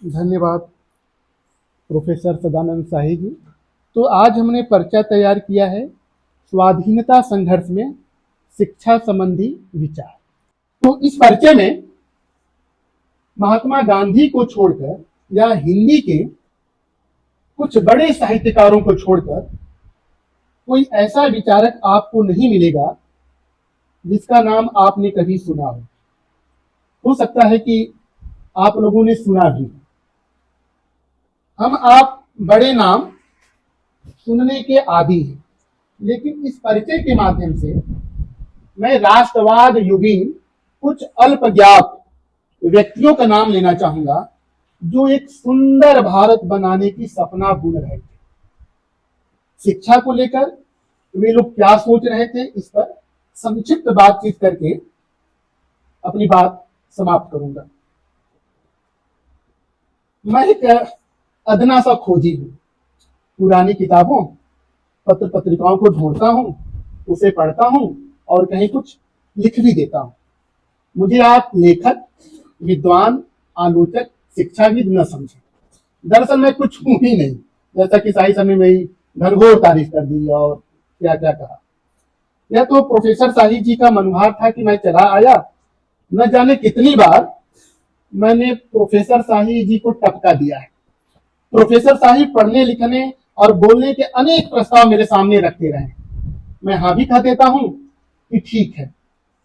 धन्यवाद प्रोफेसर सदानंद शाही जी। तो आज हमने पर्चा तैयार किया है स्वाधीनता संघर्ष में शिक्षा संबंधी विचार। तो इस पर्चे में महात्मा गांधी को छोड़कर या हिंदी के कुछ बड़े साहित्यकारों को छोड़कर कोई ऐसा विचारक आपको नहीं मिलेगा जिसका नाम आपने कभी सुना हो सकता है कि आप लोगों ने सुना भी। हम आप बड़े नाम सुनने के आदी हैं, लेकिन इस परिचय के माध्यम से मैं राष्ट्रवाद युगीन कुछ अल्पज्ञात व्यक्तियों का नाम लेना चाहूंगा जो एक सुंदर भारत बनाने की सपना बुन रहे थे। शिक्षा को लेकर वे लोग क्या सोच रहे थे, इस पर संक्षिप्त बातचीत करके अपनी बात समाप्त करूंगा। मैं एक अदना सा खोजी हूं, पुरानी किताबों पत्र पत्रिकाओं को ढूंढता हूं, उसे पढ़ता हूं और कहीं कुछ लिख भी देता हूं। मुझे आप लेखक, विद्वान, आलोचक, शिक्षाविद न समझें। दरअसल मैं कुछ हूं ही नहीं, जैसा कि शाही समय में घनघोर तारीफ कर दी और क्या क्या कहा। यह तो प्रोफेसर शाही जी का मनुहार था कि मैं चला आया, न जाने कितनी बार मैंने प्रोफेसर शाही जी को टपका दिया है। प्रोफेसर शाही पढ़ने लिखने और बोलने के अनेक प्रस्ताव मेरे सामने रखते रहे। मैं हाँ भी कह देता हूं कि ठीक है,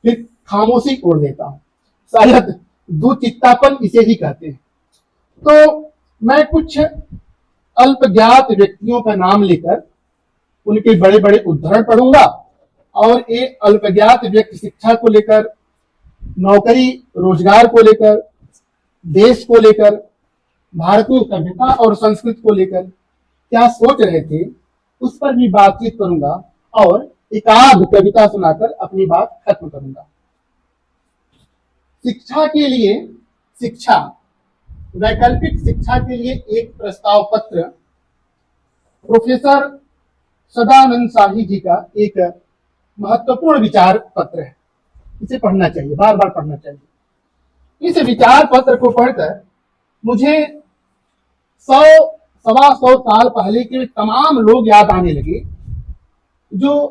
फिर खामोशी ओढ़ लेता हूं। शायद दुचित्तापन इसे ही कहते हैं। तो मैं कुछ अल्पज्ञात व्यक्तियों का नाम लेकर उनके बड़े बड़े उद्धरण पढ़ूंगा और एक अल्पज्ञात व्यक्ति शिक्षा को लेकर, नौकरी रोजगार को लेकर, देश को लेकर, भारतीय सभ्यता और संस्कृति को लेकर क्या सोच रहे थे, उस पर भी बातचीत करूंगा और एक आध कविता सुनाकर अपनी बात खत्म करूंगा। शिक्षा के लिए, शिक्षा वैकल्पिक शिक्षा के लिए एक प्रस्ताव पत्र प्रोफेसर सदानंद शाही जी का एक महत्वपूर्ण विचार पत्र है। इसे पढ़ना चाहिए, बार बार पढ़ना चाहिए। इस विचार पत्र को पढ़कर मुझे 100-125 साल पहले के तमाम लोग याद आने लगे जो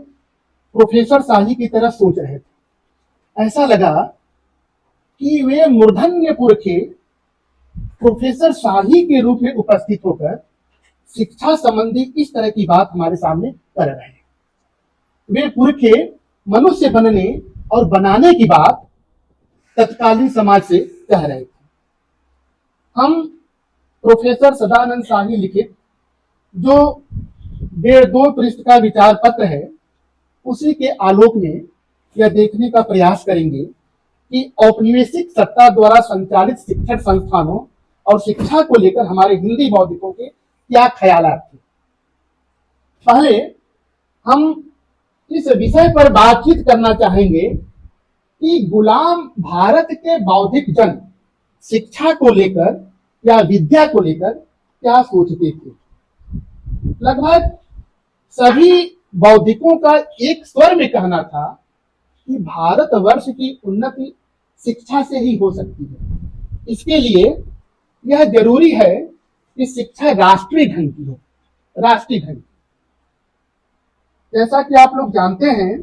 प्रोफेसर शाही की तरह सोच रहे थे। ऐसा लगा कि वे मूर्धन्य पुरखे प्रोफेसर शाही के रूप में उपस्थित होकर शिक्षा संबंधी इस तरह की बात हमारे सामने कर रहे हैं। वे पुरखे मनुष्य बनने और बनाने की बात तत्कालीन समाज से कह रहे थे। हम प्रोफेसर सदानंद शाही लिखित जो 1.5-2 पृष्ठ का विचार पत्र है, उसी के आलोक में यह देखने का प्रयास करेंगे कि औपनिवेशिक सत्ता द्वारा संचालित शिक्षण संस्थानों और शिक्षा को लेकर हमारे हिंदी बौद्धिकों के क्या ख्यालात थे। पहले हम इस विषय पर बातचीत करना चाहेंगे कि गुलाम भारत के बौद्धिक जन शिक्षा को लेकर या विद्या को लेकर क्या सोचते थे। लगभग सभी बौद्धिकों का एक स्वर में कहना था कि भारतवर्ष की उन्नति शिक्षा से ही हो सकती है। इसके लिए यह जरूरी है कि शिक्षा राष्ट्रीय ढंग की हो, राष्ट्रीय ढंग। जैसा कि आप लोग जानते हैं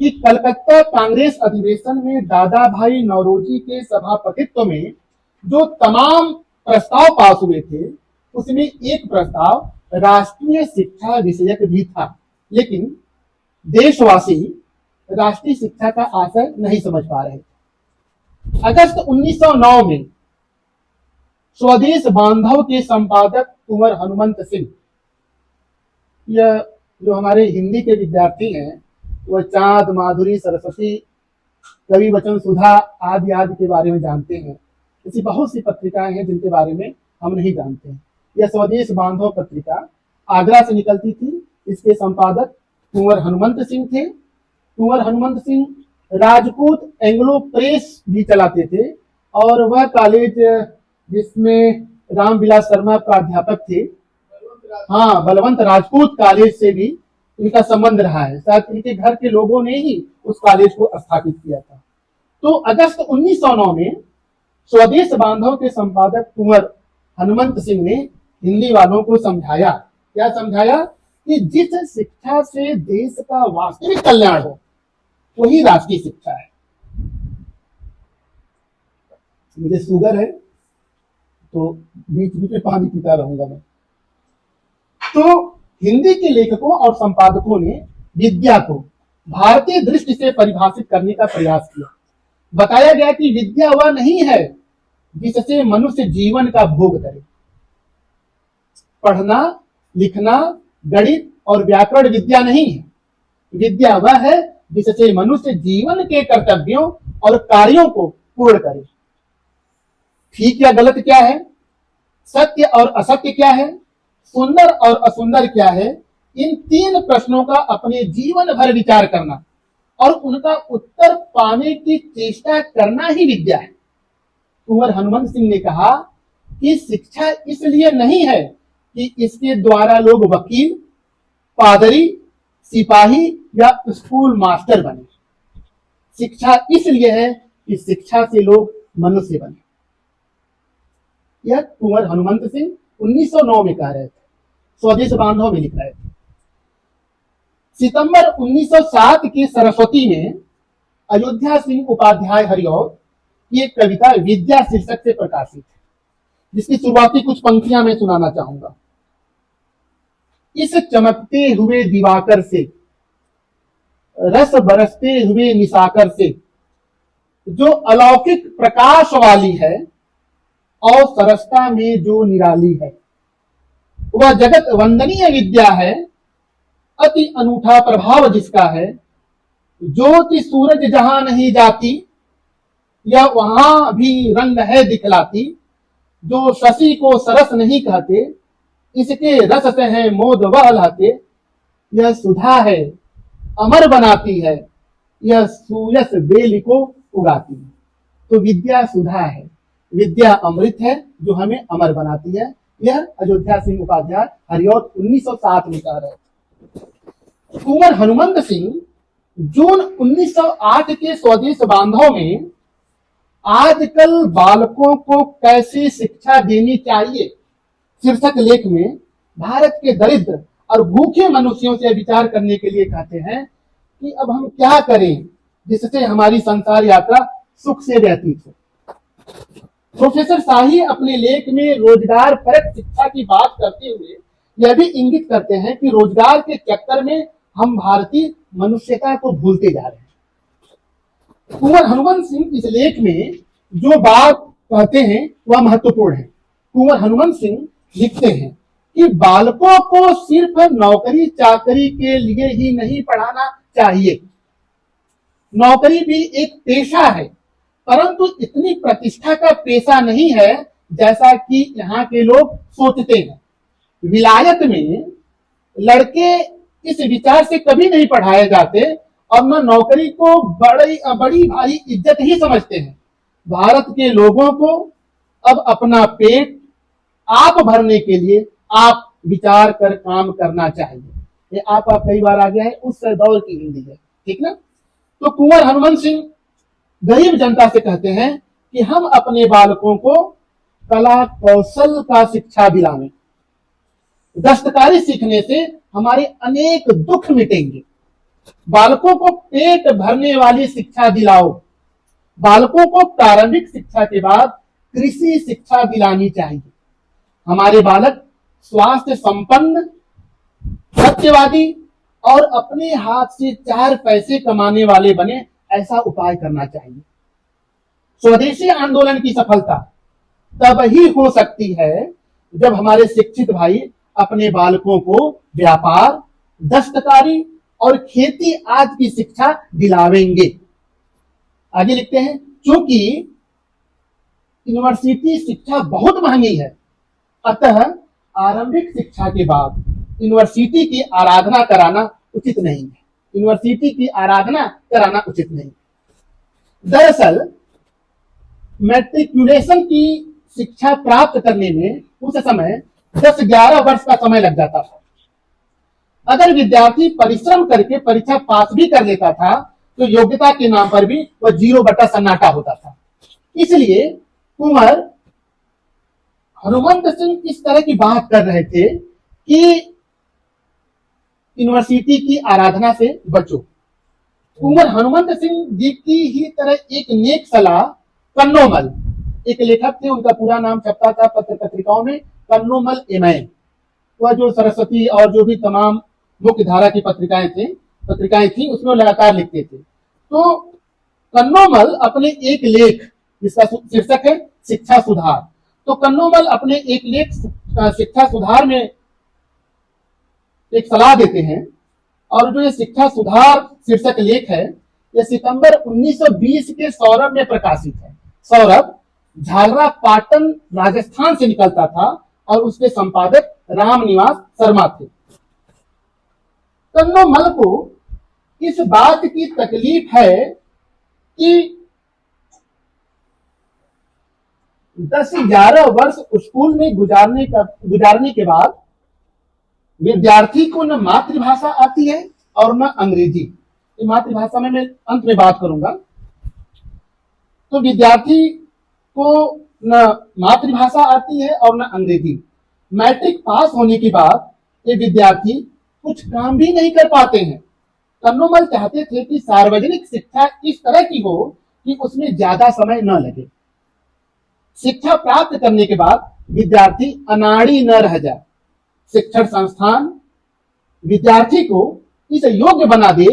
कि कलकत्ता कांग्रेस अधिवेशन में दादा भाई नौरोजी के सभापतित्व में जो तमाम प्रस्ताव पास हुए थे, उसमें एक प्रस्ताव राष्ट्रीय शिक्षा विषयक भी था, लेकिन देशवासी राष्ट्रीय शिक्षा का आशय नहीं समझ पा रहे थे। अगस्त 1909 में स्वदेश बांधव के संपादक कुंवर हनुमंत सिंह, यह जो हमारे हिंदी के विद्यार्थी हैं वह चांद, माधुरी, सरस्वती, कवि वचन सुधा आदि आदि के बारे में जानते हैं। ऐसी बहुत सी पत्रिकाएं हैं जिनके बारे में हम नहीं जानते हैं। यह स्वदेश बांधव पत्रिका आगरा से निकलती थी। इसके संपादक कुंवर हनुमंत सिंह थे। कुंवर हनुमंत सिंह राजपूत एंग्लो प्रेस भी चलाते थे और वह कॉलेज जिसमें रामविलास शर्मा प्राध्यापक थे, हाँ, बलवंत राजपूत कॉलेज से भी इनका संबंध रहा है। शायद इनके घर के लोगों ने ही उस कॉलेज को स्थापित किया था। तो अगस्त 1909 में स्वदेश बांधव के संपादक कुंवर हनुमंत सिंह ने हिंदी वालों को समझाया। क्या समझाया? कि जिस शिक्षा से देश का वास्तविक कल्याण हो वही राष्ट्रीय शिक्षा है। मुझे शुगर है तो बीच बीच में पानी पीता रहूंगा मैं। तो हिंदी के लेखकों और संपादकों ने विद्या को भारतीय दृष्टि से परिभाषित करने का प्रयास किया। बताया गया कि विद्या वह नहीं है जिससे मनुष्य जीवन का भोग करे। पढ़ना, लिखना, गणित और व्याकरण विद्या नहीं है। विद्या वह है जिससे मनुष्य जीवन के कर्तव्यों और कार्यों को पूर्ण करे। ठीक या गलत क्या है, सत्य और असत्य क्या है, सुंदर और असुंदर क्या है, इन 3 प्रश्नों का अपने जीवन भर विचार करना और उनका उत्तर पाने की चेष्टा करना ही विद्या है। कुंवर हनुमंत सिंह ने कहा कि शिक्षा इसलिए नहीं है कि इसके द्वारा लोग वकील, पादरी, सिपाही या स्कूल मास्टर बने। शिक्षा इसलिए है कि शिक्षा से लोग मनुष्य बने। यह कुंवर हनुमंत सिंह 1909 में कह रहे थे, स्वदेश बांधव में लिख रहे थे। सितंबर 1907 के सरस्वती में अयोध्या सिंह उपाध्याय हरिऔध की एक कविता विद्या शीर्षक से प्रकाशित है, जिसकी शुरुआती कुछ पंक्तियां मैं सुनाना चाहूंगा। इस चमकते हुए दिवाकर से, रस बरसते हुए निशाकर से, जो अलौकिक प्रकाश वाली है और सरसता में जो निराली है, वह जगत वंदनीय विद्या है, अति अनूठा प्रभाव जिसका है। ज्योति सूरज जहां नहीं जाती, यह वहां भी रंग है दिखलाती। जो शशि को सरस नहीं कहते, इसके रस से है मोद वह लाते। यह सुधा है, अमर बनाती है, यह सूयस बेल को उगाती है। तो विद्या सुधा है, विद्या अमृत है जो हमें अमर बनाती है। यह अयोध्या सिंह उपाध्याय हरिऔध 1907 में कह रहे थे। कुंवर हनुमंत सिंह जून 1908 के स्वदेश बांधव में आजकल बालकों को कैसी शिक्षा देनी चाहिए शीर्षक लेख में भारत के दरिद्र और भूखे मनुष्यों से विचार करने के लिए कहते हैं कि अब हम क्या करें जिससे हमारी संसार यात्रा सुख से व्यतीत हो। प्रोफेसर शाही अपने लेख में रोजगार परक शिक्षा की बात करते हुए यह भी इंगित करते हैं कि रोजगार के चक्कर में हम भारतीय मनुष्यता को भूलते जा रहे हैं। कुंवर हनुमंत सिंह इस लेख में जो बात कहते हैं वह महत्वपूर्ण है। कुंवर हनुमंत सिंह लिखते हैं कि बालकों को सिर्फ नौकरी चाकरी के लिए ही नहीं पढ़ाना चाहिए। नौकरी भी एक पेशा है, परंतु इतनी प्रतिष्ठा का पेशा नहीं है जैसा कि यहाँ के लोग सोचते हैं। विलायत में लड़के इस विचार से कभी नहीं पढ़ाए जाते और न नौकरी को बड़ी भारी इज्जत ही समझते हैं। भारत के लोगों को अब अपना पेट आप भरने के लिए आप विचार कर काम करना चाहिए। ये आप कई बार आ गया है, उस दौर की हिंदी है, ठीक ना। तो कुंवर हनुमंत सिंह गरीब जनता से कहते हैं कि हम अपने बालकों को कला कौशल का शिक्षा दिलाएं। दस्तकारी सीखने से हमारे अनेक दुख मिटेंगे। बालकों को पेट भरने वाली शिक्षा दिलाओ। बालकों को प्रारंभिक शिक्षा के बाद कृषि शिक्षा दिलानी चाहिए। हमारे बालक स्वास्थ्य संपन्न, सत्यवादी और अपने हाथ से 4 पैसे कमाने वाले बने, ऐसा उपाय करना चाहिए। स्वदेशी आंदोलन की सफलता तब ही हो सकती है जब हमारे शिक्षित भाई अपने बालकों को व्यापार, दस्तकारी और खेती आदि की शिक्षा दिलावेंगे। आगे लिखते हैं, क्योंकि यूनिवर्सिटी शिक्षा बहुत महंगी है, अतः आरंभिक शिक्षा के बाद यूनिवर्सिटी की आराधना कराना उचित नहीं है। यूनिवर्सिटी की आराधना कराना उचित नहीं। दरअसल मैट्रिकुलेशन की शिक्षा प्राप्त करने में उस समय 10-11 वर्ष का समय लग जाता था। अगर विद्यार्थी परिश्रम करके परीक्षा पास भी कर लेता था तो योग्यता के नाम पर भी वह 0 बटा सन्नाटा होता था। इसलिए कुंवर हनुमंत सिंह इस तरह की बात कर रहे थे कि यूनिवर्सिटी की आराधना से बचो। कुंवर हनुमंत सिंह जी की ही तरह एक नेक सलाह कन्नोमल, एक लेखक थे, उनका पूरा नाम छपता था पत्र पत्रिकाओं में, कन्नोमल एमएन। वह जो सरस्वती और जो भी तमाम मुख्य धारा की पत्रिकाएं थी उसमें लगातार लिखते थे। तो कन्नोमल अपने एक लेख जिसका शीर्षक है शिक्षा सुधार, तो कन्नोमल अपने एक लेख शिक्षा सुधार में एक सलाह देते हैं, और जो ये शिक्षा सुधार शीर्षक लेख है यह सितंबर 1920 के सौरभ में प्रकाशित है। सौरभ झालरा पाटन राजस्थान से निकलता था और उसके संपादक रामनिवास शर्मा थे। कन्नोमल को इस बात की तकलीफ है कि 10-11 वर्ष स्कूल में गुजारने के बाद विद्यार्थी को न मातृभाषा आती है और न अंग्रेजी। मातृभाषा में मैं अंत में बात करूंगा। तो विद्यार्थी को न मातृभाषा आती है और न अंग्रेजी। मैट्रिक पास होने के बाद ये विद्यार्थी कुछ काम भी नहीं कर पाते हैं। कन्नोमल चाहते थे कि सार्वजनिक शिक्षा इस तरह की हो कि उसमें ज्यादा समय न लगे। शिक्षा प्राप्त करने के बाद विद्यार्थी अनाड़ी न रह जाए। शिक्षण संस्थान विद्यार्थी को इस योग्य बना दे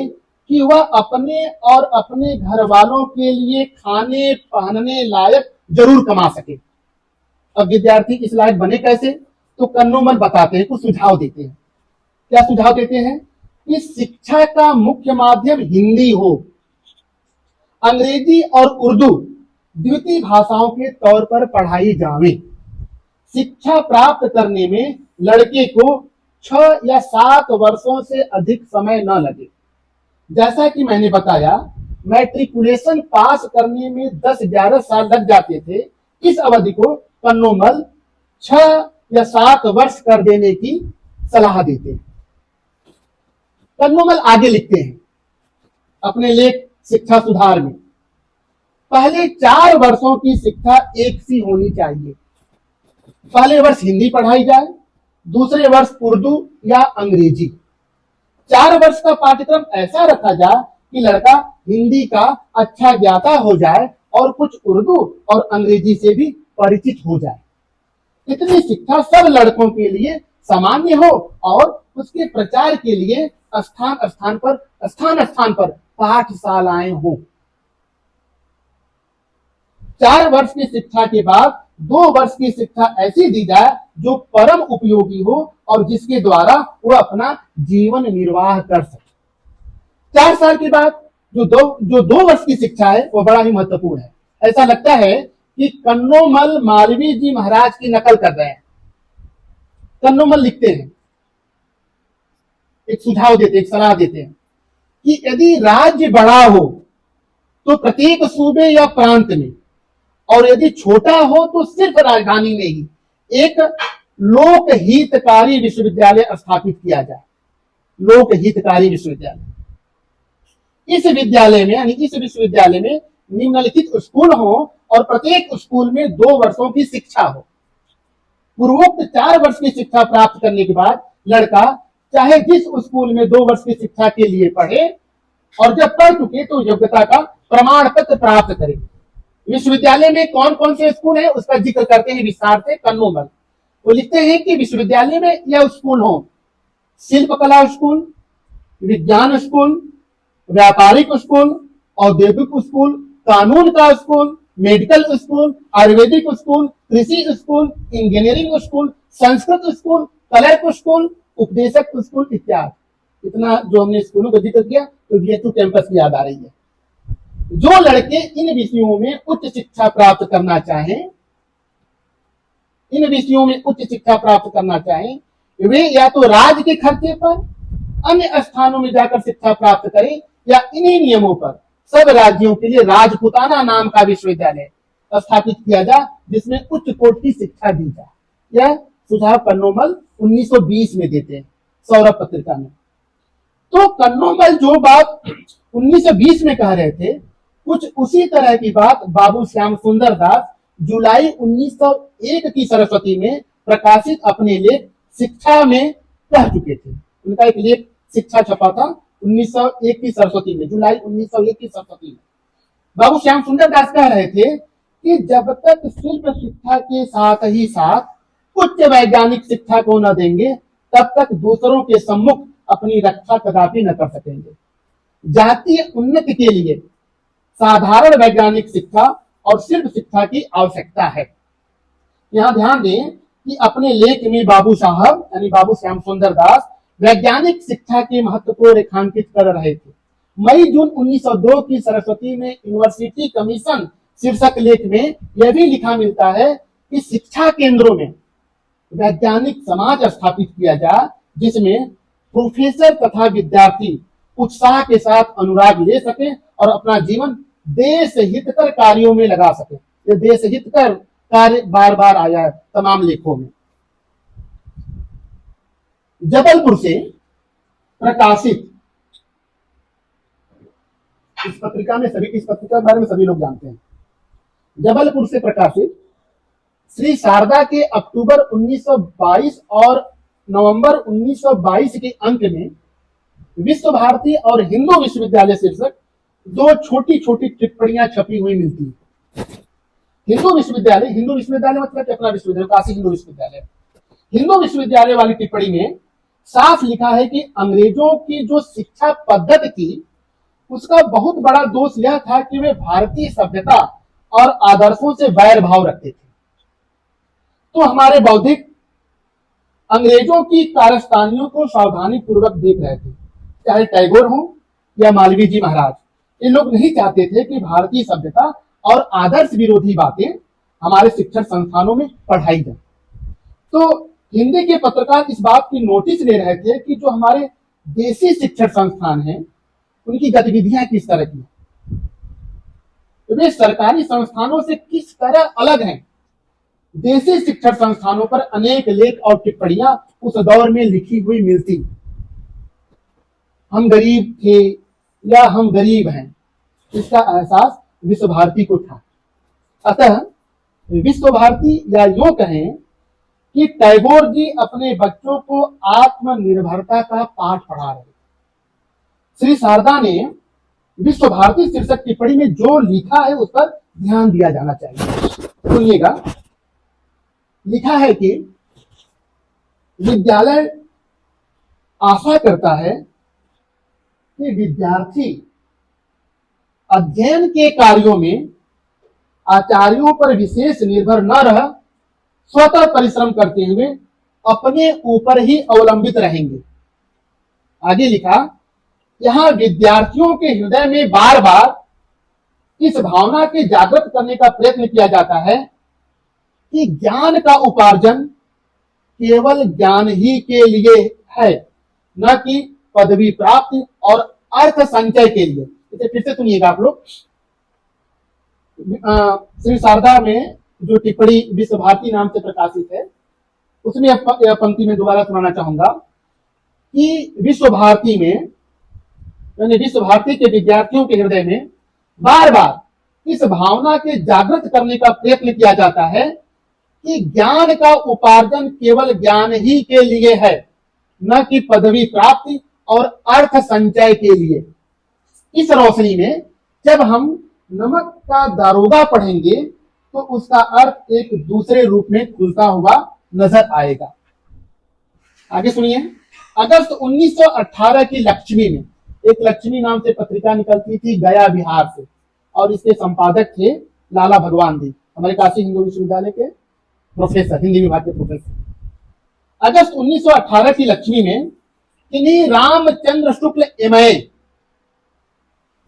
कि वह अपने और अपने घर वालों के लिए खाने पहनने लायक जरूर कमा सके। अब विद्यार्थी इस लायक बने कैसे? तो कन्नोमल बताते हैं, कुछ सुझाव देते हैं। क्या सुझाव देते हैं? कि शिक्षा का मुख्य माध्यम हिंदी हो, अंग्रेजी और उर्दू द्वितीय भाषाओं के तौर पर पढ़ाई जावे। शिक्षा प्राप्त करने में लड़के को 6 या 7 वर्षों से अधिक समय न लगे। जैसा कि मैंने बताया, मैट्रिकुलेशन पास करने में 10-11 साल लग जाते थे। इस अवधि को कन्नोमल 6 या 7 वर्ष कर देने की सलाह देते हैं। कन्नोमल आगे लिखते हैं अपने लेख शिक्षा सुधार में, पहले 4 वर्षों की शिक्षा एक सी होनी चाहिए। पहले वर्ष हिंदी पढ़ाई जाए, दूसरे वर्ष उर्दू या अंग्रेजी। 4 वर्ष का पाठ्यक्रम ऐसा रखा जाए कि लड़का हिंदी का अच्छा ज्ञाता हो जाए और कुछ उर्दू और अंग्रेजी से भी परिचित हो जाए। इतनी शिक्षा सब लड़कों के लिए सामान्य हो और उसके प्रचार के लिए स्थान स्थान पर पाठशालाएं हो। 4 वर्ष की शिक्षा के बाद 2 वर्ष की शिक्षा ऐसी दी जाए जो परम उपयोगी हो और जिसके द्वारा वह अपना जीवन निर्वाह कर सके। 4 साल के बाद जो 2 वर्ष की शिक्षा है वह बड़ा ही महत्वपूर्ण है। ऐसा लगता है कि कन्नोमल मालवीय जी महाराज की नकल कर रहे हैं। कन्नोमल लिखते हैं, एक सुझाव देते, एक सलाह देते हैं कि यदि राज्य बड़ा हो तो प्रत्येक सूबे या प्रांत में, और यदि छोटा हो तो सिर्फ राजधानी में ही एक लोक हितकारी विश्वविद्यालय स्थापित किया जाए। लोक हितकारी विश्वविद्यालय। इस विद्यालय में यानी इस विश्वविद्यालय में निम्नलिखित स्कूल हो और प्रत्येक स्कूल में 2 वर्षों की शिक्षा हो। पूर्वोक्त 4 वर्ष की शिक्षा प्राप्त करने के बाद लड़का चाहे जिस स्कूल में 2 वर्ष की शिक्षा के लिए पढ़े और जब पढ़ चुके तो योग्यता का प्रमाण पत्र प्राप्त करे। विश्वविद्यालय में कौन कौन से स्कूल है उसका जिक्र करते हैं विस्तार से कन्नोमल। वो लिखते हैं कि विश्वविद्यालय में यह स्कूल हो: शिल्पकला स्कूल, विज्ञान स्कूल, व्यापारिक स्कूल, औद्योगिक स्कूल, कानून का school, medical school, Ayurvedic school, कृषि school, engineering school, Sanskrit school, clerk school, उपदेशक स्कूल इत्यादि। इतना जो हमने स्कूलों का जिक्र किया तो VHU कैंपस की याद आ रही है। जो लड़के इन विषयों में उच्च शिक्षा प्राप्त करना चाहें, वे या तो राज्य के खर्चे पर अन्य स्थानों में जाकर शिक्षा प्राप्त करें या इन्हीं नियमों पर सब राज्यों के लिए राजपुताना नाम का विश्वविद्यालय स्थापित किया जाए जिसमें उच्च कोटि की शिक्षा दी जाए। यह सुझाव कन्नोमल 1920 में देते हैं सौरभ पत्रिका में। तो कन्नोमल जो बात 1920 में कह रहे थे, कुछ उसी तरह की बात बाबू श्याम सुंदर दास जुलाई 1901 की सरस्वती में प्रकाशित अपने लेख शिक्षा में कह चुके थे। उनका एक लेख शिक्षा छपा था 1901 की सरस्वती में, जुलाई 1901 की सरस्वती में। बाबू श्याम सुंदर दास कह रहे थे कि जब तक शिल्प शिक्षा के साथ ही साथ उच्च वैज्ञानिक शिक्षा को न देंगे, तब तक दूसरों के सम्मुख अपनी रक्षा कदापि न कर सकेंगे। जातीय उन्नति के लिए साधारण वैज्ञानिक शिक्षा और शिल्प शिक्षा की आवश्यकता है। यहां ध्यान दें कि अपने लेख में बाबू साहब यानी बाबू श्याम सुंदर दास वैज्ञानिक शिक्षा के महत्व को रेखांकित कर रहे थे। मई जून 1902 की सरस्वती में यूनिवर्सिटी कमीशन शीर्षक लेख में यह भी लिखा मिलता है कि शिक्षा केंद्रों में वैज्ञानिक समाज स्थापित किया जाए, जिसमें प्रोफेसर तथा विद्यार्थी उत्साह के साथ अनुराग ले सके और अपना जीवन देश हितकर कार्यों में लगा सके। ये देश हितकर कार्य बार बार आया है तमाम लेखों में। जबलपुर से प्रकाशित इस पत्रिका के बारे में सभी लोग जानते हैं। जबलपुर से प्रकाशित श्री शारदा के अक्टूबर 1922 और नवंबर 1922 के अंक में विश्व भारती और हिंदू विश्वविद्यालय शीर्षक दो छोटी छोटी टिप्पणियां छपी हुई मिलती है। हिंदू विश्वविद्यालय मतलब अपना विश्वविद्यालय, काशी हिंदू विश्वविद्यालय। हिंदू विश्वविद्यालय वाली टिप्पणी में साफ लिखा है कि अंग्रेजों की जो शिक्षा पद्धति थी, उसका बहुत बड़ा दोष यह था कि वे भारतीय सभ्यता और आदर्शों से वैर भाव रखते थे। तो हमारे बौद्धिक अंग्रेजों की कारस्तानियों को सावधानी पूर्वक देख रहे थे, चाहे टैगोर हो या मालवीय जी महाराज। ये लोग नहीं चाहते थे कि भारतीय सभ्यता और आदर्श विरोधी बातें हमारे शिक्षण संस्थानों में पढ़ाई जाए। तो हिंदी के पत्रकार इस बात की नोटिस ले रहे थे कि जो हमारे देसी शिक्षण संस्थान हैं, उनकी गतिविधियां किस तरह की, वे सरकारी संस्थानों से किस तरह अलग हैं। देसी शिक्षण संस्थानों पर अनेक लेख और टिप्पणियां उस दौर में लिखी हुई मिलती। हम गरीब थे या हम गरीब हैं, इसका एहसास विश्व भारती को था। अतः विश्व भारती या यूं कहें कि टैगोर जी अपने बच्चों को आत्मनिर्भरता का पाठ पढ़ा रहे। श्री शारदा ने विश्व भारती शीर्षक टिप्पणी में जो लिखा है उस पर ध्यान दिया जाना चाहिए। सुनिएगा, लिखा है कि विद्यालय आशा करता है कि विद्यार्थी अध्ययन के कार्यों में आचार्यों पर विशेष निर्भर न रह स्वतः परिश्रम करते हुए अपने ऊपर ही अवलंबित रहेंगे। आगे लिखा, यहां विद्यार्थियों के हृदय में बार बार इस भावना के जागृत करने का प्रयत्न किया जाता है कि ज्ञान का उपार्जन केवल ज्ञान ही के लिए है, न कि पदवी प्राप्ति और अर्थ संचय के लिए। इसे फिर से सुनिएगा आप लोग। श्री शारदा में जो टिप्पणी विश्व भारती नाम से प्रकाशित है, उसमें यह पंक्ति में दोबारा सुनाना चाहूंगा कि विश्व भारती में यानी विश्व भारती के विद्यार्थियों के हृदय में बार बार इस भावना के जागृत करने का प्रयत्न किया जाता है कि ज्ञान का उपार्जन केवल ज्ञान ही के लिए है, न कि पदवी प्राप्ति और अर्थ संचय के लिए। इस रोशनी में जब हम नमक का दारोगा पढ़ेंगे तो उसका अर्थ एक दूसरे रूप में खुलता हुआ नजर आएगा। आगे सुनिए, अगस्त 1918 की लक्ष्मी में, एक लक्ष्मी नाम से पत्रिका निकलती थी गया बिहार से, और इसके संपादक थे लाला भगवान जी, हमारे काशी हिंदू विश्वविद्यालय के प्रोफेसर, हिंदी विभाग के प्रोफेसर। अगस्त 1918 की लक्ष्मी में इन्हीं रामचंद्र शुक्ल एमए,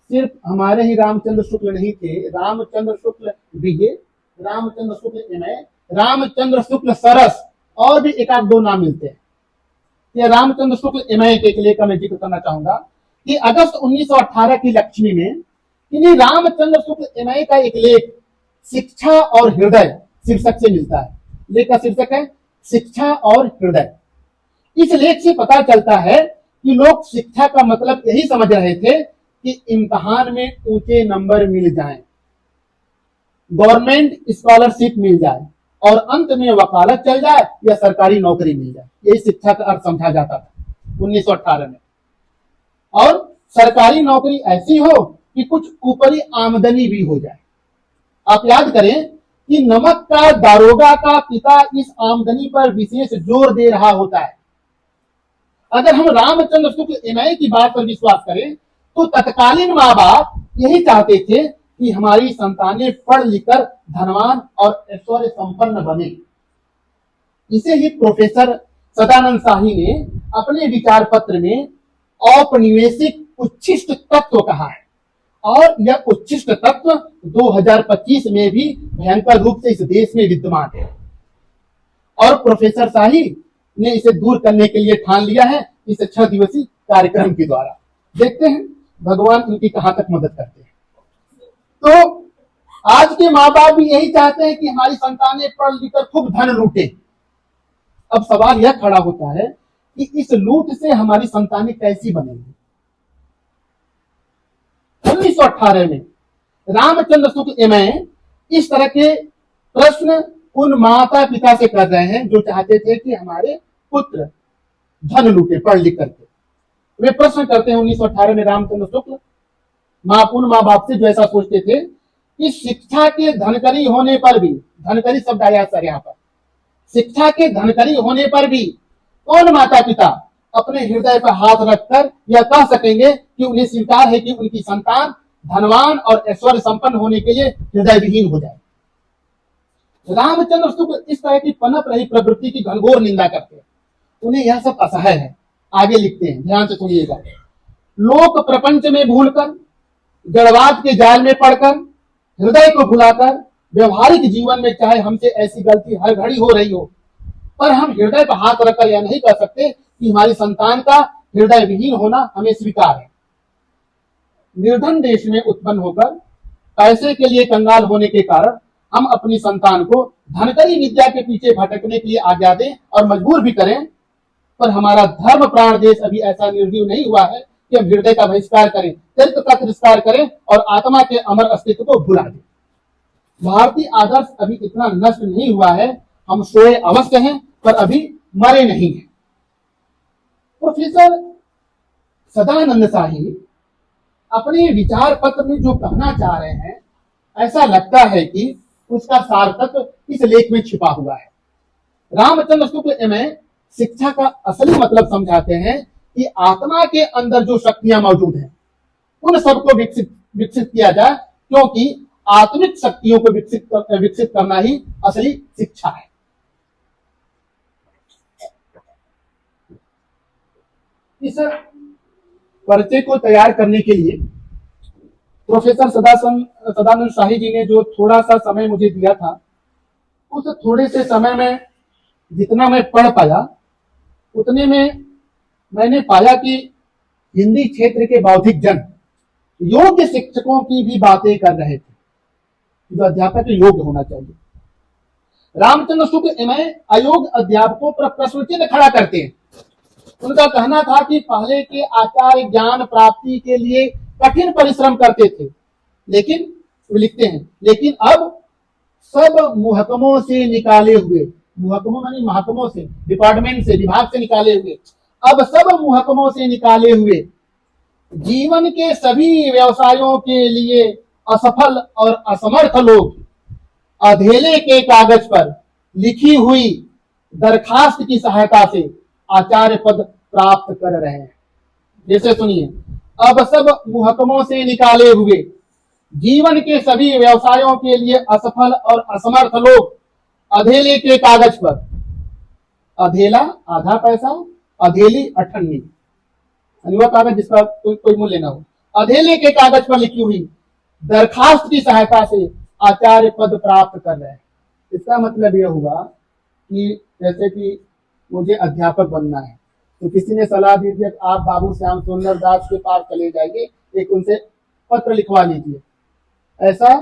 सिर्फ हमारे ही रामचंद्र शुक्ल नहीं थे, रामचंद्र शुक्ल बीए, रामचंद्र शुक्ल एमए, रामचंद्र शुक्ल सरस, और भी एक आध दो नाम मिलते हैं। ये रामचंद्र शुक्ल एमए के लेख का मैं जिक्र करना चाहूंगा कि अगस्त 1918 की लक्ष्मी में इन्हीं रामचंद्र शुक्ल एमए का एक लेख शिक्षा और हृदय शीर्षक से मिलता है। लेख का शीर्षक है शिक्षा और हृदय। इस लेख से पता चलता है कि लोग शिक्षा का मतलब यही समझ रहे थे कि इम्तिहान में ऊंचे नंबर मिल जाएं। गवर्नमेंट स्कॉलरशिप मिल जाए और अंत में वकालत चल जाए या सरकारी नौकरी मिल जाए, यही शिक्षा का अर्थ समझा जाता था 1918 में। और सरकारी नौकरी ऐसी हो कि कुछ ऊपरी आमदनी भी हो जाए। आप याद करें कि नमक का दारोगा का पिता इस आमदनी पर विशेष जोर दे रहा होता है। अगर हम रामचंद्र शुक्ल एमए की बात पर विश्वास करें तो तत्कालीन माँ बाप यही चाहते थे कि हमारी संतानें पढ़ लिखकर धनवान और ऐश्वर्य संपन्न बने। इसे ही प्रोफेसर सदानंद शाही ने अपने विचार पत्र में औपनिवेशिक उच्छिष्ट तत्व कहा है, और यह उच्छिष्ट तत्व 2025 में भी भयंकर रूप से इस देश में विद्यमान है, और प्रोफेसर शाही ने इसे दूर करने के लिए ठान लिया है इस 6 दिवसीय कार्यक्रम के द्वारा। देखते हैं भगवान उनकी कहां तक मदद करते हैं। तो आज के माँ बाप भी यही चाहते हैं कि हमारी संतानें पढ़ लिखकर खूब धन लूटे। अब सवाल यह खड़ा होता है कि इस लूट से हमारी संतानें कैसी बनेंगी। 1918 में रामचंद्र शुक्ल एमए इस तरह के प्रश्न उन माता पिता से कर रहे हैं जो चाहते थे कि हमारे पुत्र धन लूटे पढ़ लिख करके। वे प्रश्न करते हैं 1918 में रामचंद्र शुक्ल उन माँ बाप से जो ऐसा सोचते थे कि शिक्षा के धनकरी होने पर भी, धनकरी शब्द आया सर यहाँ पर, शिक्षा के धनकरी होने पर भी कौन माता पिता अपने हृदय पर हाथ रखकर यह कह सकेंगे कि उन्हें स्वीकार है कि उनकी संतान धनवान और ऐश्वर्य संपन्न होने के लिए हृदय विहीन हो जाए। रामचंद्र शुक्ल इस तरह की पनप रही प्रवृत्ति की घनघोर निंदा करते हैं। उन्हें यह सब असह्य है। आगे लिखते हैं, ध्यान से सुनिएगा। लोक प्रपंच में भूलकर, जड़वाद के जाल में पड़कर, हृदय को भुलाकर, व्यवहारिक जीवन में चाहे हमसे ऐसी गलती हर घड़ी हो रही हो, पर हम हृदय पर हाथ रखकर यह नहीं कह सकते कि हमारी संतान का हृदय विहीन होना हमें स्वीकार है। निर्धन देश में उत्पन्न होकर पैसे के लिए कंगाल होने के कारण हम अपनी संतान को धनकरी विद्या के पीछे भटकने के लिए आज्ञा दें और मजबूर भी करें, पर हमारा धर्म प्राण देश अभी ऐसा निर्जीव नहीं हुआ है कि हम हृदय का बहिष्कार करें, चरित्र का तिरस्कार करें और आत्मा के अमर अस्तित्व को भुला दें। भारतीय आदर्श अभी इतना नष्ट नहीं हुआ है, हम सोए अवश्य हैं पर अभी मरे नहीं हैं। प्रोफेसर सदानंद शाही अपने विचार पत्र में जो कहना चाह रहे हैं, ऐसा लगता है कि उसका सार्थक इस लेख में छिपा हुआ है। रामचंद्र शुक्ल एमए शिक्षा का असली मतलब समझाते हैं कि आत्मा के अंदर जो शक्तियां मौजूद हैं उन सबको विकसित किया जाए, क्योंकि आत्मिक शक्तियों को विकसित करना ही असली शिक्षा है। इस परिचय को तैयार करने के लिए प्रोफेसर सदानंद शाही जी ने जो थोड़ा सा समय मुझे दिया था, उस थोड़े से समय में जितना मैं पढ़ पाया उतने में मैंने पाया कि हिंदी क्षेत्र के बौद्धिक जन योग्य शिक्षकों की भी बातें कर रहे थे, जो अध्यापक योग्य होना चाहिए। रामचंद्र शुक्ल एमए अयोग्य अध्यापकों पर प्रश्न चिन्ह खड़ा करते हैं। उनका कहना था कि पहले के आचार्य ज्ञान प्राप्ति के लिए कठिन परिश्रम करते थे, लेकिन वो लिखते हैं, लेकिन अब सब महकमों से निकाले हुए, महकमों मानी महकमों से, डिपार्टमेंट से, विभाग से निकाले हुए, अब सब महकमों से निकाले हुए जीवन के सभी व्यवसायों के लिए असफल और असमर्थ लोग अधेले के कागज पर लिखी हुई दरखास्त की सहायता से आचार्य पद प्राप्त कर रहे हैं। जैसे सुनिए, अब सब महकमों से निकाले हुए जीवन के सभी व्यवसायों के लिए असफल और असमर्थ लोग अधेले के कागज पर, अधेला आधा पैसा, अधेली अठन्नी, वह कागज जिसका कोई मूल्य ना हो, अधेले के कागज पर लिखी हुई दरखास्त की सहायता से आचार्य पद प्राप्त कर रहे हैं। इसका मतलब यह हुआ कि जैसे कि मुझे अध्यापक बनना है तो किसी ने सलाह दी थी आप बाबू श्याम सुंदर दास के पास चले जाइए, एक उनसे पत्र लिखवा लीजिए। ऐसा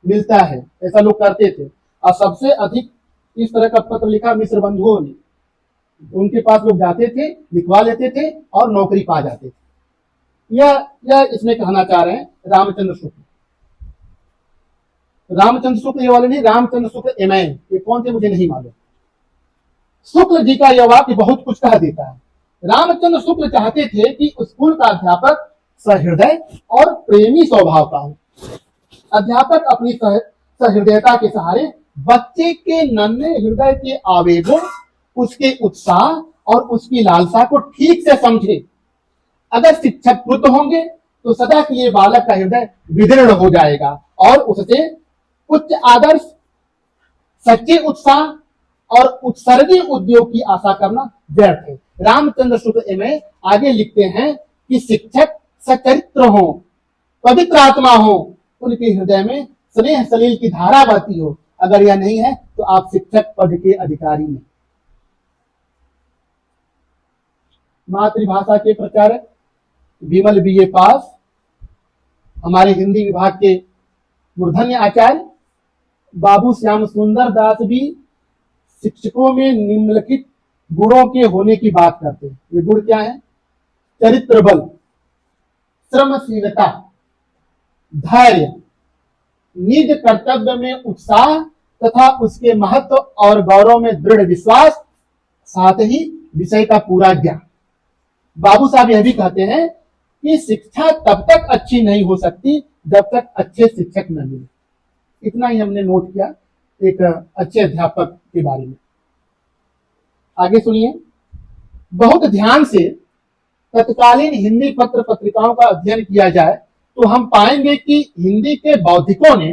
मिलता है, ऐसा लोग करते थे। और सबसे अधिक इस तरह का पत्र लिखा मिश्र बंधुओं ने। उनके पास लोग जाते थे, लिखवा लेते थे और नौकरी पा जाते थे। यह इसमें कहना चाह रहे हैं रामचंद्र शुक्ल। रामचंद्र शुक्ल ये वाले नहीं, रामचंद्र शुक्ल एमए, ये कौन थे मुझे नहीं मालूम। शुक्ल जी का यह वाक्य बहुत कुछ कह देता है। रामचंद्र शुक्ल चाहते थे कि स्कूल का अध्यापक सहृदय और प्रेमी स्वभाव का हो। अध्यापक अपनी सहृदयता के सहारे बच्चे के नन्हे हृदय के आवेगों, उसके उत्साह और उसकी लालसा को ठीक से समझे। अगर शिक्षक क्रुद्ध होंगे तो सदा के लिए बालक का हृदय विदीर्ण हो जाएगा और उससे उच्च आदर्श, सच्चे उत्साह और उत्सर्गी उद्योग की आशा करना व्यर्थ है। रामचंद्र शुक्ल एमए आगे लिखते हैं कि शिक्षक सचरित्र हो, पवित्र आत्मा हो, उनके हृदय में स्नेह सलील की धारा बहती हो। अगर यह नहीं है तो आप शिक्षक पद के अधिकारी नहीं। मातृभाषा के प्रचारक विमल बीए पास, हमारे हिंदी विभाग के मूर्धन्य आचार्य बाबू श्याम सुंदर दास भी शिक्षकों में निम्नलिखित गुणों के होने की बात करते हैं। ये गुण क्या है? चरित्र बल, श्रमशीलता, धैर्य, निज कर्तव्य में उत्साह तथा उसके महत्व और गौरव में दृढ़ विश्वास, साथ ही विषय का पूरा ज्ञान। बाबू साहब यह भी कहते हैं कि शिक्षा तब तक अच्छी नहीं हो सकती जब तक अच्छे शिक्षक न मिले। इतना ही हमने नोट किया एक अच्छे अध्यापक के बारे में। आगे सुनिए। बहुत ध्यान से तत्कालीन हिंदी पत्र पत्रिकाओं का अध्ययन किया जाए तो हम पाएंगे कि हिंदी के बौद्धिकों ने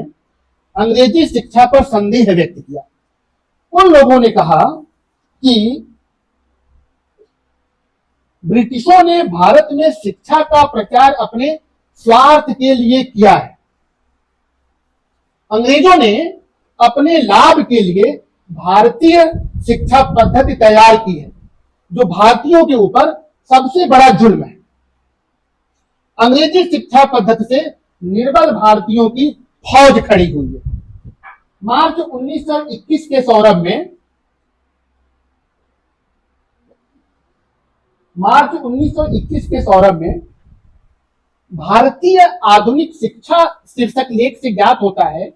अंग्रेजी शिक्षा पर संदेह व्यक्त किया। उन लोगों ने कहा कि ब्रिटिशों ने भारत में शिक्षा का प्रचार अपने स्वार्थ के लिए किया है। अंग्रेजों ने अपने लाभ के लिए भारतीय शिक्षा पद्धति तैयार की है, जो भारतीयों के ऊपर सबसे बड़ा जुल्म है। अंग्रेजी शिक्षा पद्धति से निर्बल भारतीयों की फौज खड़ी हुई है। मार्च 1921 के सौरभ में भारतीय आधुनिक शिक्षा शीर्षक लेख से ज्ञात होता है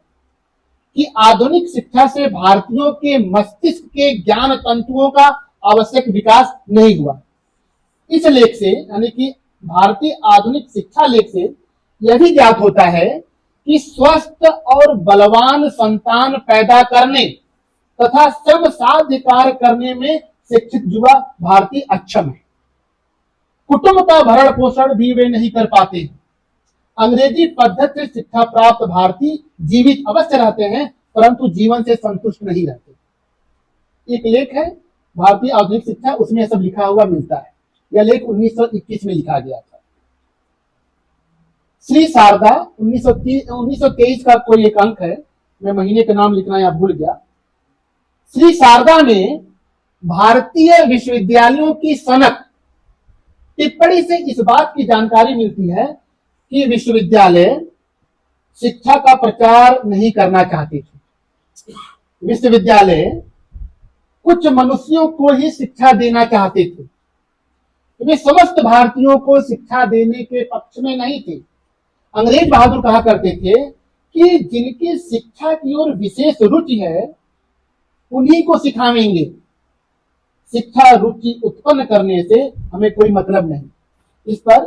कि आधुनिक शिक्षा से भारतीयों के मस्तिष्क के ज्ञान तंतुओं का आवश्यक विकास नहीं हुआ। इस लेख से, यानी कि भारतीय आधुनिक शिक्षा लेख से यह भी ज्ञात होता है कि स्वस्थ और बलवान संतान पैदा करने तथा श्रम साध्य कार्य करने में शिक्षित युवा भारतीय अक्षम है। कुटुंब का भरण पोषण भी वे नहीं कर पाते हैं। अंग्रेजी पद्धति से शिक्षा प्राप्त भारतीय जीवित अवश्य रहते हैं परंतु जीवन से संतुष्ट नहीं रहते। एक लेख है भारतीय आधुनिक शिक्षा, उसमें सब लिखा हुआ मिलता है। यह लेख 1921 में लिखा गया था। श्री शारदा 1923 का कोई एक अंक है, मैं महीने का नाम लिखना यहाँ भूल गया। श्री शारदा में भारतीय विश्वविद्यालयों की सनक टिप्पणी से इस बात की जानकारी मिलती है कि विश्वविद्यालय शिक्षा का प्रचार नहीं करना चाहते थे। विश्वविद्यालय कुछ मनुष्यों को ही शिक्षा देना चाहते थे। वे समस्त भारतीयों को शिक्षा देने के पक्ष में नहीं थे। अंग्रेज बहादुर कहा करते थे कि जिनकी शिक्षा की ओर विशेष रुचि है उन्हीं को सिखावेंगे। शिक्षा रुचि उत्पन्न करने से हमें कोई मतलब नहीं। इस पर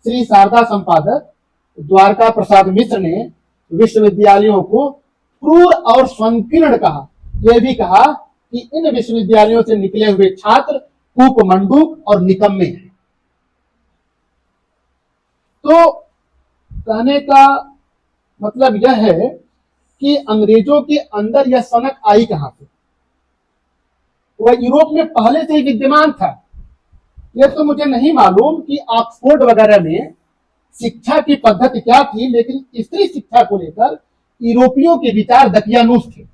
श्री शारदा संपादक द्वारका प्रसाद मिश्र ने विश्वविद्यालयों को क्रूर और संकीर्ण कहा। यह भी कहा कि इन विश्वविद्यालयों से निकले हुए छात्र कूपमंडूक और निकम्मे हैं। तो कहने का मतलब यह है कि अंग्रेजों के अंदर यह सनक आई कहां से? वह यूरोप में पहले से ही विद्यमान था। यह तो मुझे नहीं मालूम कि ऑक्सफोर्ड वगैरह में शिक्षा की पद्धति क्या थी, लेकिन स्त्री शिक्षा को लेकर यूरोपियों के विचार दकियानूस थे।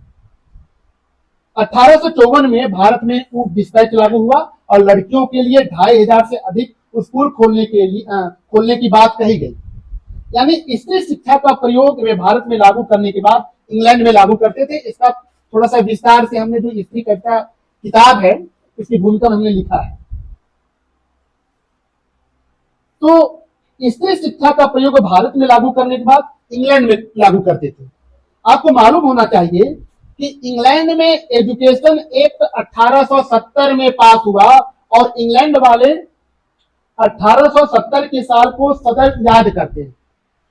1854 में भारत में ऊप डिस्पैच लागू हुआ और लड़कियों के लिए 2500 से अधिक स्कूल खोलने की बात कही गई। यानी स्त्री शिक्षा का प्रयोग वे भारत में लागू करने के बाद इंग्लैंड में लागू करते थे। इसका थोड़ा सा विस्तार से हमने जो स्त्री कविता किताब है इसकी भूमिका हमने लिखा है। तो स्त्री शिक्षा का प्रयोग भारत में लागू करने के बाद इंग्लैंड में लागू करते थे। आपको मालूम होना चाहिए कि इंग्लैंड में एजुकेशन एक्ट 1870 में पास हुआ और इंग्लैंड वाले 1870 के साल को सदैव याद करते हैं।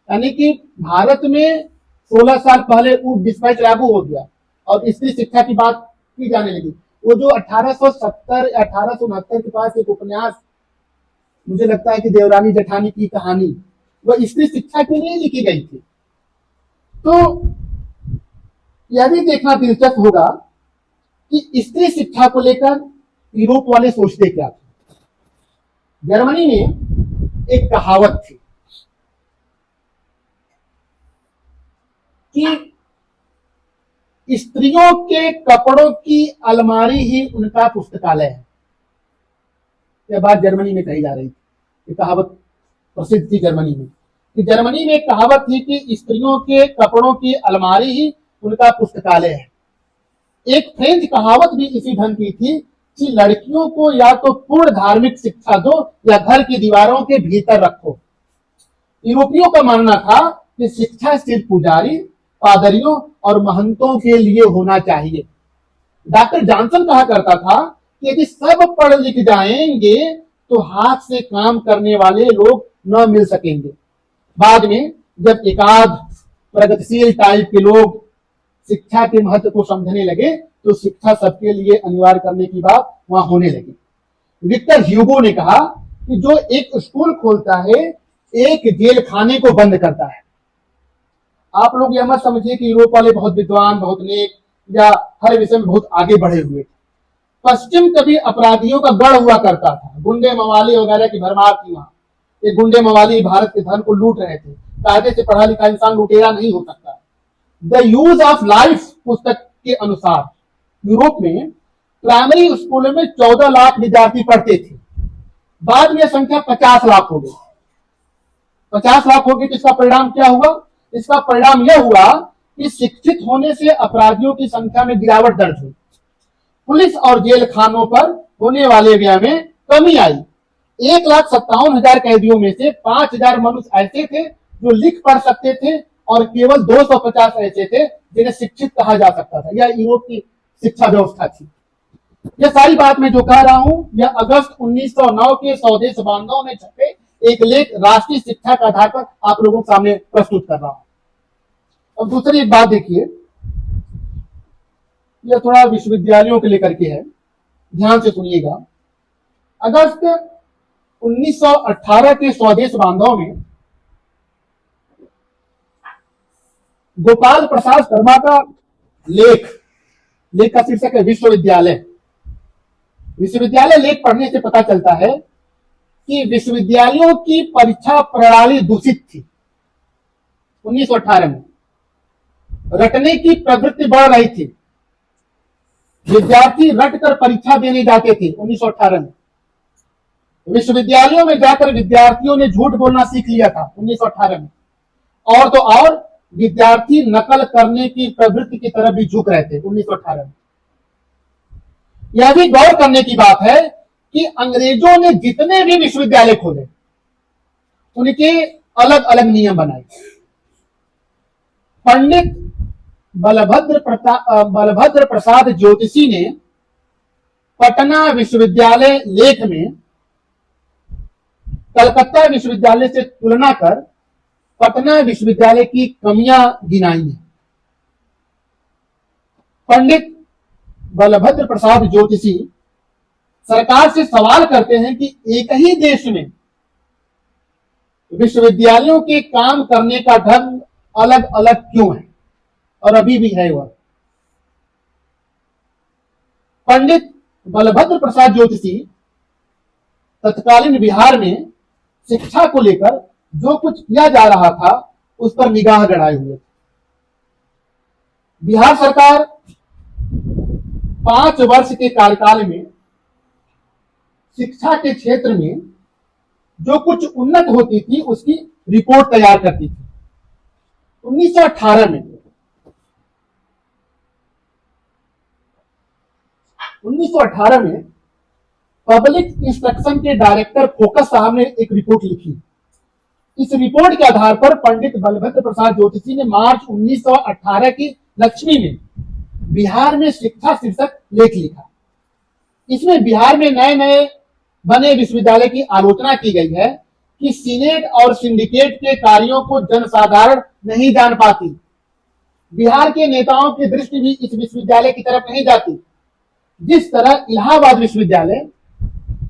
यानी कि भारत में 16 साल पहले वो डिस्पैच लागू हो गया और स्त्री शिक्षा की बात की जाने लगी। वो जो 1870 1869 के पास एक उपन्यास, मुझे लगता है कि देवरानी जेठानी की कहानी, वह स्त्री शिक्षा के लिए लिखी गई थी। तो यह भी देखना दिलचस्प होगा कि स्त्री शिक्षा को लेकर यूरोप वाले सोचते क्या थे। जर्मनी में एक कहावत थी कि स्त्रियों के कपड़ों की अलमारी ही उनका पुस्तकालय है। यह बात जर्मनी में कही जा रही थी। ये कहावत प्रसिद्ध थी जर्मनी में, कि जर्मनी में एक कहावत थी कि स्त्रियों के कपड़ों की अलमारी ही उनका पुस्तकालय है। एक फ्रेंच कहावत भी इसी ढंग की थी कि लड़कियों को या तो पूर्ण धार्मिक शिक्षा दो या घर की दीवारों के भीतर रखो। यूरोपियों का मानना था कि शिक्षा सिर्फ पुजारी, पादरियों और महंतों के लिए होना चाहिए। डॉक्टर जॉनसन कहा करता था कि यदि सब पढ़ लिख जाएंगे तो हाथ से काम करने वाले लोग न मिल सकेंगे। बाद में जब एकाध प्रगतिशील टाइप के लोग शिक्षा के महत्व को समझने लगे तो शिक्षा सबके लिए अनिवार्य करने की बात वहां होने लगी। विक्टर ह्यूगो ने कहा कि जो एक स्कूल खोलता है एक जेल खाने को बंद करता है। आप लोग यह मत समझिए कि यूरोप वाले बहुत विद्वान, बहुत नेक या हर विषय में बहुत आगे बढ़े हुए थे। पश्चिम कभी अपराधियों का गढ़ हुआ करता था, गुंडे मवाली वगैरह की भरमार थी वहां। ये गुंडे मवाली भारत के धन को लूट रहे थे। कायदे से पढ़ा लिखा इंसान लुटेरा नहीं हो सकता। द यूज ऑफ लाइफ पुस्तक के अनुसार यूरोप में प्राइमरी स्कूलों में 14 लाख विद्यार्थी पढ़ते थे। बाद में संख्या 50 लाख हो गई। 50 लाख हो गई तो इसका परिणाम क्या हुआ? इसका परिणाम यह हुआ कि शिक्षित होने से अपराधियों की संख्या में गिरावट दर्ज हुई। पुलिस और जेल खानों पर होने वाले व्यय में कमी आई। 1,57,000 कैदियों में से 5,000 मनुष्य ऐसे थे जो लिख पढ़ सकते थे और केवल 250 ऐसे थे जिन्हें शिक्षित कहा जा सकता था। यह यूरोप की शिक्षा व्यवस्था थी। यह सारी बात मैं जो कह रहा हूं यह अगस्त 1909 के स्वदेश बांधव में छपे एक लेख राष्ट्रीय शिक्षा के आधार पर आप लोगों के सामने प्रस्तुत कर रहा हूं। अब दूसरी एक बात देखिए, यह थोड़ा विश्वविद्यालयों के लेकर के है, ध्यान से सुनिएगा। अगस्त 1918 के स्वदेश बांधव में गोपाल प्रसाद शर्मा का लेख का शीर्षक है विश्वविद्यालय। विश्वविद्यालय लेख पढ़ने से पता चलता है कि विश्वविद्यालयों की परीक्षा प्रणाली दूषित थी। 1918 में रटने की प्रवृत्ति बढ़ रही थी। विद्यार्थी रट कर परीक्षा देने जाते थे। 1918 में विश्वविद्यालयों में जाकर विद्यार्थियों ने झूठ बोलना सीख लिया था। 1918 में और तो और विद्यार्थी नकल करने की प्रवृत्ति की तरफ भी झुक रहे थे। 1918 में यह भी गौर करने की बात है कि अंग्रेजों ने जितने भी विश्वविद्यालय खोले उनके अलग अलग नियम बनाए। पंडित बलभद्र प्रसाद ज्योतिषी ने पटना विश्वविद्यालय लेख में कलकत्ता विश्वविद्यालय से तुलना कर पटना विश्वविद्यालय की कमियां गिनाई हैं। पंडित बलभद्र प्रसाद ज्योतिषी सरकार से सवाल करते हैं कि एक ही देश में विश्वविद्यालयों के काम करने का ढंग अलग अलग क्यों है और अभी भी है वह। पंडित बलभद्र प्रसाद ज्योतिषी तत्कालीन बिहार में शिक्षा को लेकर जो कुछ किया जा रहा था उस पर निगाह गड़ाए हुए थे। बिहार सरकार 5 वर्ष के कार्यकाल में शिक्षा के क्षेत्र में जो कुछ उन्नत होती थी उसकी रिपोर्ट तैयार करती थी। 1918 में पब्लिक इंस्ट्रक्शन के डायरेक्टर फोकस साहब ने एक रिपोर्ट लिखी इस रिपोर्ट के आधार पर पंडित बलभद्र प्रसाद ज्योतिषी ने मार्च 1918 की लक्ष्मी में बिहार में शिक्षा शीर्षक लेख लिखा। इसमें बिहार में नए नए बने विश्वविद्यालय की आलोचना की गई है कि सीनेट और सिंडिकेट के कार्यों को जनसाधारण नहीं जान पाती। बिहार के नेताओं की दृष्टि भी इस विश्वविद्यालय की तरफ नहीं जाती। जिस तरह इलाहाबाद विश्वविद्यालय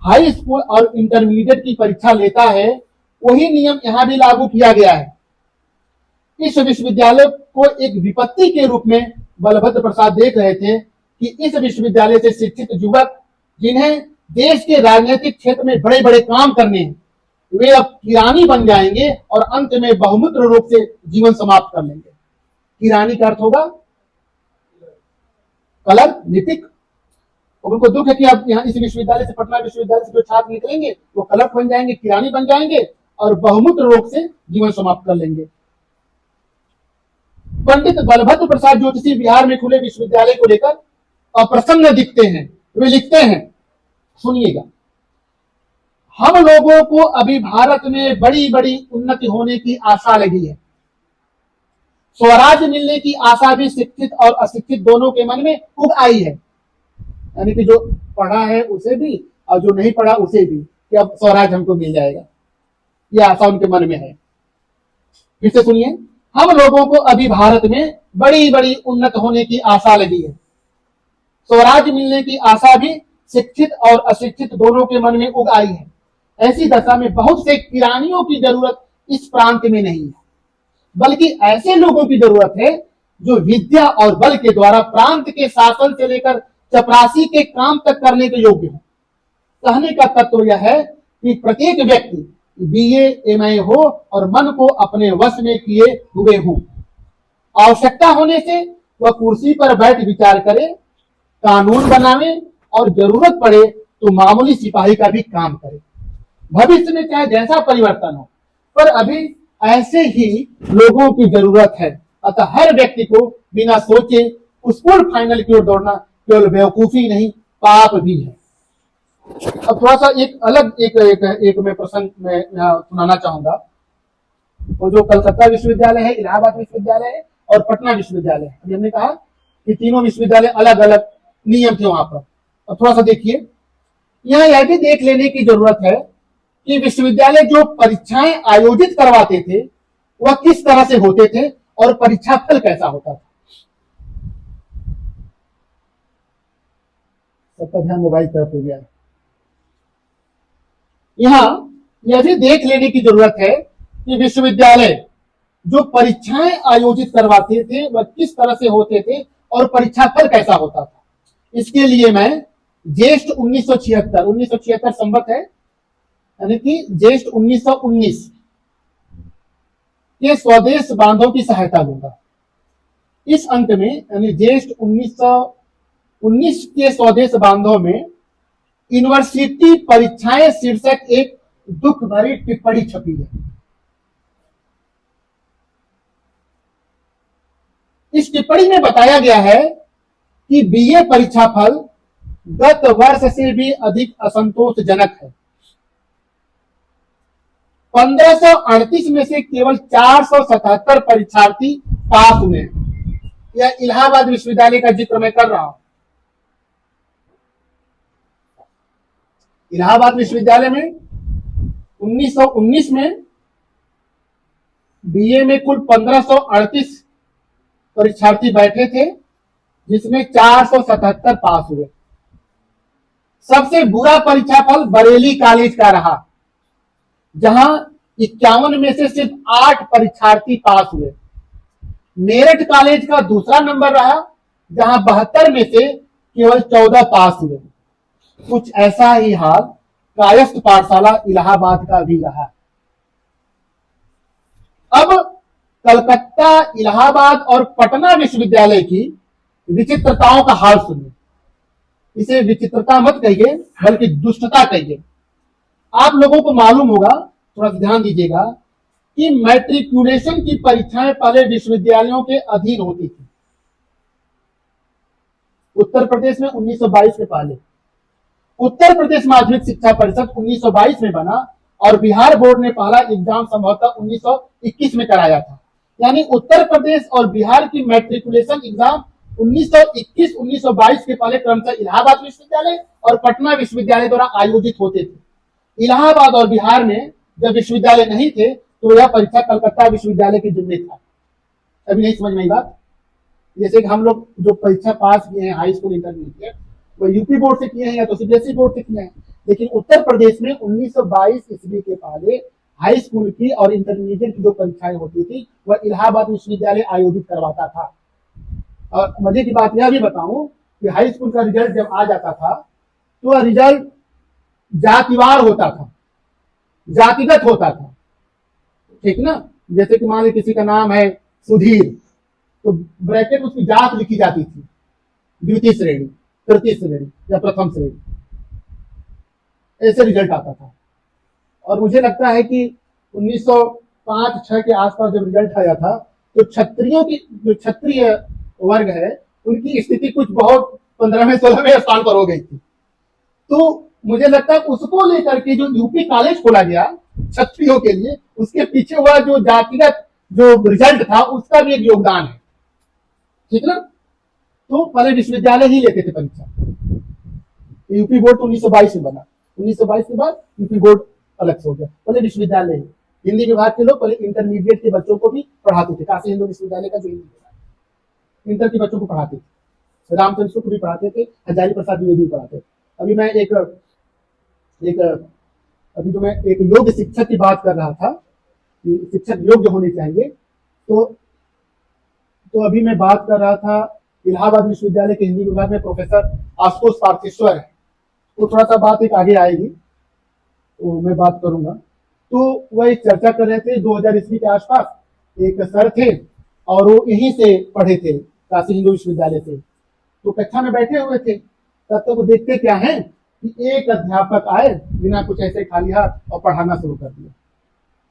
हाई स्कूल और इंटरमीडिएट की परीक्षा लेता है, वही नियम यहां भी लागू किया गया है। इस विश्वविद्यालय को एक विपत्ति के रूप में बलभद्र प्रसाद देख रहे थे कि इस विश्वविद्यालय से शिक्षित युवक जिन्हें देश के राजनीतिक क्षेत्र में बड़े बड़े काम करने हैं, वे अब किरानी बन जाएंगे और अंत में बहुमूत्र रोग से जीवन समाप्त कर लेंगे। किरानी का अर्थ होगा कलर, लिपिक। उनको दुख है कि अब यहाँ इस विश्वविद्यालय से, पटना विश्वविद्यालय से जो छात्र निकलेंगे वो कलर बन जाएंगे, किरानी बन जाएंगे और बहुमूत्र रोग से जीवन समाप्त कर लेंगे। पंडित बलभद्र प्रसाद ज्योतिषी बिहार में खुले विश्वविद्यालय को लेकर अप्रसन्न दिखते हैं। वे लिखते हैं, सुनिएगा, हम लोगों को अभी भारत में बड़ी बड़ी उन्नति होने की आशा लगी है। स्वराज मिलने की आशा भी शिक्षित और अशिक्षित दोनों के मन में उग आई है। यानी कि जो पढ़ा है उसे भी और जो नहीं पढ़ा उसे भी, कि अब स्वराज हमको मिल जाएगा, यह आशा उनके मन में है। फिर से सुनिए, हम लोगों को अभी भारत में बड़ी बड़ी उन्नत होने की आशा लगी है। स्वराज मिलने की आशा भी शिक्षित और अशिक्षित दोनों के मन में उग आई है। ऐसी दशा में बहुत से किरानियों की जरूरत इस प्रांत में नहीं है, बल्कि ऐसे लोगों की जरूरत है जो विद्या और बल के द्वारा प्रांत के शासन से लेकर चपरासी के काम तक करने के योग्य हो। कहने का तत्व यह है कि प्रत्येक व्यक्ति बीए एमए हो और मन को अपने वश में किए हुए हो। आवश्यकता होने से वह कुर्सी पर बैठ विचार करे, कानून बनावे और जरूरत पड़े तो मामूली सिपाही का भी काम करे। भविष्य में चाहे जैसा परिवर्तन हो, पर अभी ऐसे ही लोगों की जरूरत है। अतः हर व्यक्ति को बिना सोचे स्कूल फाइनल की ओर दौड़ना केवल बेवकूफी नहीं, पाप भी है। अब थोड़ा सा एक अलग एक मैं प्रसंग में सुनाना चाहूंगा। वो जो कलकत्ता विश्वविद्यालय है, इलाहाबाद विश्वविद्यालय है और पटना विश्वविद्यालय है। अभी हमने कहा कि तीनों विश्वविद्यालय अलग अलग नियम थे वहां पर। अब थोड़ा सा देखिए, यहाँ यह भी देख लेने की जरूरत है कि विश्वविद्यालय जो परीक्षाएं आयोजित करवाते थे वह किस तरह से होते थे और परीक्षा फल कैसा होता था। सबका ध्यान मोबाइल तरफ हो गया है। यहां यह भी देख लेने की जरूरत है कि विश्वविद्यालय जो परीक्षाएं आयोजित करवाते थे वह किस तरह से होते थे और परीक्षा फल कैसा होता था। इसके लिए मैं ज्येष्ठ 1976 संवत है, यानी कि ज्येष्ठ 1919 के स्वदेश बांधों की सहायता लूंगा। इस अंक में यानी ज्येष्ठ 1919 के स्वदेश बांधों में यूनिवर्सिटी परीक्षाएं शीर्षक एक दुख भरी टिप्पणी छपी है। इस टिप्पणी में बताया गया है कि बीए परीक्षा फल गत वर्ष से भी अधिक असंतोषजनक है। 1538 में से केवल 477 परीक्षार्थी पास हुए। यह इलाहाबाद विश्वविद्यालय का जिक्र मैं कर रहा हूं। इलाहाबाद विश्वविद्यालय में 1919 में बीए में कुल 1538 परीक्षार्थी बैठे थे, जिसमें 477 पास हुए। सबसे बुरा परीक्षा फल बरेली कॉलेज का रहा, जहां 51 में से सिर्फ 8 परीक्षार्थी पास हुए। मेरठ कॉलेज का दूसरा नंबर रहा, जहां 72 में से केवल 14 पास हुए। कुछ ऐसा ही हाल कायस्थ पाठशाला इलाहाबाद का भी रहा। अब कलकत्ता, इलाहाबाद और पटना विश्वविद्यालय की विचित्रताओं का हाल सुनिए। इसे विचित्रता मत कहिए, बल्कि दुष्टता कहिए। आप लोगों को मालूम होगा, थोड़ा ध्यान दीजिएगा, कि मैट्रिकुलेशन की परीक्षाएं पहले विश्वविद्यालयों के अधीन होती थी। उत्तर प्रदेश में 1922 के पहले उत्तर प्रदेश माध्यमिक शिक्षा परिषद 1922 में बना और बिहार बोर्ड ने पहला एग्जाम संभवतः 1921 में कराया था। यानी उत्तर प्रदेश और बिहार की मैट्रिकुलेशन एग्जाम 1921-1922 के पहले क्रमशः इलाहाबाद विश्वविद्यालय और पटना विश्वविद्यालय द्वारा आयोजित होते थे। इलाहाबाद और बिहार में जब विश्वविद्यालय नहीं थे तो यह परीक्षा कलकत्ता विश्वविद्यालय के जिम्मे था। अभी नहीं समझ में आई बात? जैसे कि हम लोग जो परीक्षा पास किए हैं हाई स्कूल इंटरमीडिएट, वो यूपी बोर्ड से किए हैं या तो सीबीएसई बोर्ड से किए हैं, लेकिन उत्तर प्रदेश में 1922 ईस्वी के पहले हाई स्कूल की और इंटरमीडिएट की जो परीक्षाएं होती थी वह इलाहाबाद विश्वविद्यालय आयोजित करवाता था। और मजे की बात यह भी बताऊं कि हाई स्कूल का रिजल्ट जब आ जाता था तो वह रिजल्ट जातिवार होता था, जातिगत होता था, ठीक ना। जैसे कि मान लीजिए किसी का नाम है सुधीर, तो ब्रैकेट में उसकी जात लिखी जाती थी, द्वितीय श्रेणी, तृतीय श्रेणी या प्रथम श्रेणी, ऐसे रिजल्ट आता था। और मुझे लगता है कि 1905-6 के आसपास जब रिजल्ट आया था तो क्षत्रियों की जो क्षत्रिय वर्ग है उनकी स्थिति कुछ बहुत 15वें-16वें स्थान पर हो गई थी। तो मुझे लगता है उसको लेकर के जो यूपी कॉलेज खोला गया क्षत्रियों के लिए, उसके पीछे हुआ जो जातिगत जो रिजल्ट था उसका भी एक योगदान है, ठीक ना। तो पहले विश्वविद्यालय ही लेते थे परीक्षा। यूपी बोर्ड तो 1922 में बना, 1922 के बाद यूपी बोर्ड अलग से हो गया। पहले विश्वविद्यालय हिंदी विभाग के लोग पहले इंटरमीडिएट के बच्चों को भी पढ़ाते थे। काशी हिंदू विश्वविद्यालय का जो हिंदी विभाग इंटर के बच्चों को पढ़ाते थे, रामचंद्र को भी पढ़ाते थे, हजारी प्रसाद द्विवेदी भी पढ़ाते थे। अभी मैं एक अभी जो मैं एक योग्य शिक्षक की बात कर रहा था कि शिक्षक योग्य होने चाहिए, तो अभी मैं बात कर रहा था इलाहाबाद विश्वविद्यालय के हिंदी विभाग में प्रोफेसर आशुतोष पार्थेश्वर है। तो थोड़ा सा बात एक आगे आएगी तो मैं बात करूंगा। तो वह एक चर्चा कर रहे थे 2000 ईस्वी के आसपास, एक सर थे और वो यहीं से पढ़े थे काशी हिंदू विश्वविद्यालय से। तो कक्षा में बैठे हुए थे, तब तक वो देखते क्या है कि एक अध्यापक आए बिना कुछ ऐसे खाली हाथ और पढ़ाना शुरू कर दिया।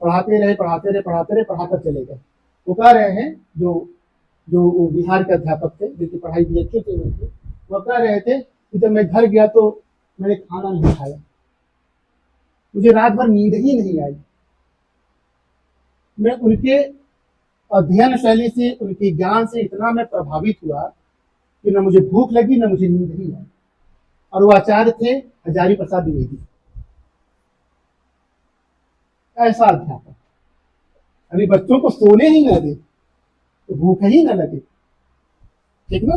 पढ़ाते रहे पढ़ाकर चले गए। वो कह रहे हैं जो बिहार के अध्यापक थे जिनकी पढ़ाई भी अच्छी थी, वो कह रहे थे कि जब मैं घर गया तो मैंने खाना नहीं खाया, मुझे रात भर नींद ही नहीं आई। मैं उनके अध्ययन शैली से, उनके ज्ञान से इतना मैं प्रभावित हुआ कि न मुझे भूख लगी न मुझे नींद ही आई। और वो आचार्य थे हजारी प्रसाद द्विवेदी, ऐसा अध्यापक। अभी बच्चों को सोने ही न दे तो भूख ही न लगे, ठीक ना।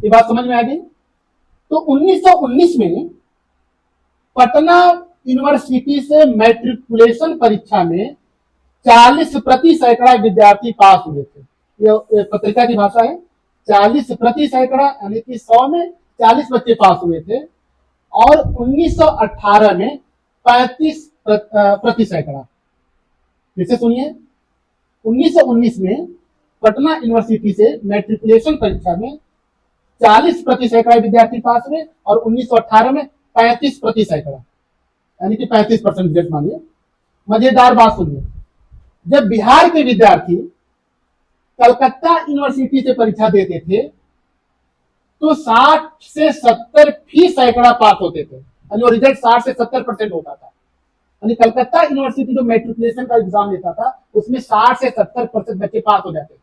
ये बात समझ में आ गई। तो 1919 में पटना यूनिवर्सिटी से मैट्रिकुलेशन परीक्षा में 40% विद्यार्थी पास हुए थे। ये पत्रिका की भाषा है, 40% यानी कि 100 में 40 बच्चे पास हुए थे। और 1918 में 35%। फिर से सुनिए, 1919 में पटना यूनिवर्सिटी से मैट्रिकुलेशन परीक्षा में 40% विद्यार्थी पास हुए और 1918 में 35%, यानी कि 35% रिजल्ट मानिए। मजेदार बात सुनिए, जब बिहार के विद्यार्थी कलकत्ता यूनिवर्सिटी से परीक्षा देते थे तो 60 से 70% पास होते थे, यानी वो रिजल्ट 60 से 70% होता था। यानी कलकत्ता यूनिवर्सिटी जो मैट्रिकुलेशन का एग्जाम लेता था उसमें 60 से 70% बच्चे पास हो जाते थे।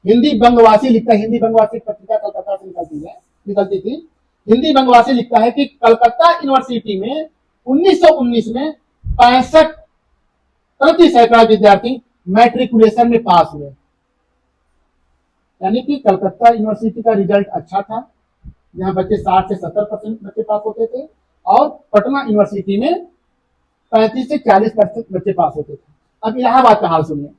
हिंदी बंगवासी लिखता है, हिंदी बंगवासी पत्रिका कलकत्ता से निकलती थी। हिंदी बंगवासी लिखता है कि कलकत्ता यूनिवर्सिटी में 1919 में 65% विद्यार्थी मैट्रिकुलेशन में पास हुए। यानी कि कलकत्ता यूनिवर्सिटी का रिजल्ट अच्छा था, जहां बच्चे 60 से 70% बच्चे पास होते थे, और पटना यूनिवर्सिटी में 35 से 40% बच्चे पास होते थे। अब इलाहाबाद का हाल सुनिए।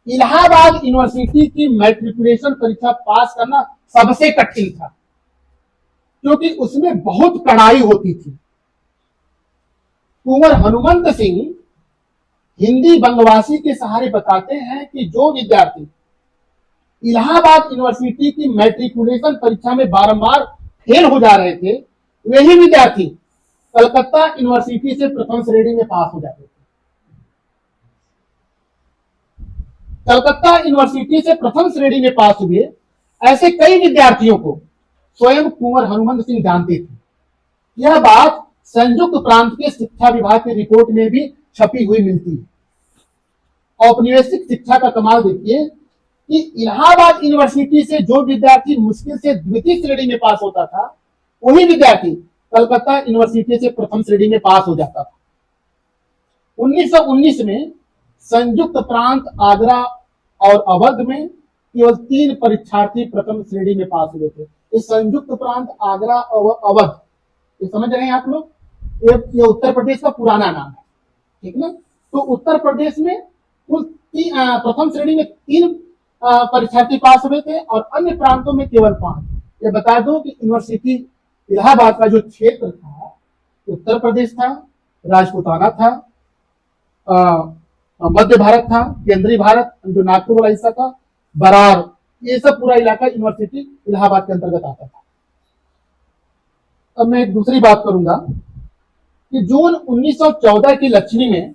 इलाहाबाद यूनिवर्सिटी की मैट्रिकुलेशन परीक्षा पास करना सबसे कठिन था, क्योंकि उसमें बहुत कड़ाई होती थी। कुंवर हनुमंत सिंह हिंदी बंगवासी के सहारे बताते हैं कि जो विद्यार्थी इलाहाबाद यूनिवर्सिटी की मैट्रिकुलेशन परीक्षा में बारंबार फेल हो जा रहे थे, वही विद्यार्थी कलकत्ता यूनिवर्सिटी से प्रथम श्रेणी में पास हो जाते थे। कलकत्ता यूनिवर्सिटी से प्रथम श्रेणी में पास हुए ऐसे कई विद्यार्थियों को स्वयं कुंवर हनुमंत सिंह जानते थे। यह बात संयुक्त प्रांत के शिक्षा विभाग की रिपोर्ट में भी छपी हुई मिलती है। औपनिवेशिक शिक्षा का कमाल देखिए कि इलाहाबाद यूनिवर्सिटी से जो विद्यार्थी मुश्किल से द्वितीय श्रेणी में पास होता था, वही विद्यार्थी कलकत्ता यूनिवर्सिटी से प्रथम श्रेणी में पास हो जाता था। 1919 में संयुक्त प्रांत आगरा और अवध में केवल 3 परीक्षार्थी प्रथम श्रेणी में पास हुए थे। ये संयुक्त प्रांत आगरा और अवध, ये समझ रहे हैं आप लोग, ये उत्तर प्रदेश का पुराना नाम है, ठीक ना। तो उत्तर प्रदेश में कुल प्रथम श्रेणी में 3 परीक्षार्थी पास हुए थे और अन्य प्रांतों में केवल 5। ये बता दो कि यूनिवर्सिटी इलाहाबाद का जो क्षेत्र था, उत्तर प्रदेश था, राजपूताना था, मध्य भारत था, केंद्रीय भारत जो नागपुर वाला हिस्सा था, बरार, ये सब पूरा इलाका यूनिवर्सिटी इलाहाबाद के अंतर्गत आता था। अब मैं एक दूसरी बात करूंगा कि जून 1914 की लक्ष्मी में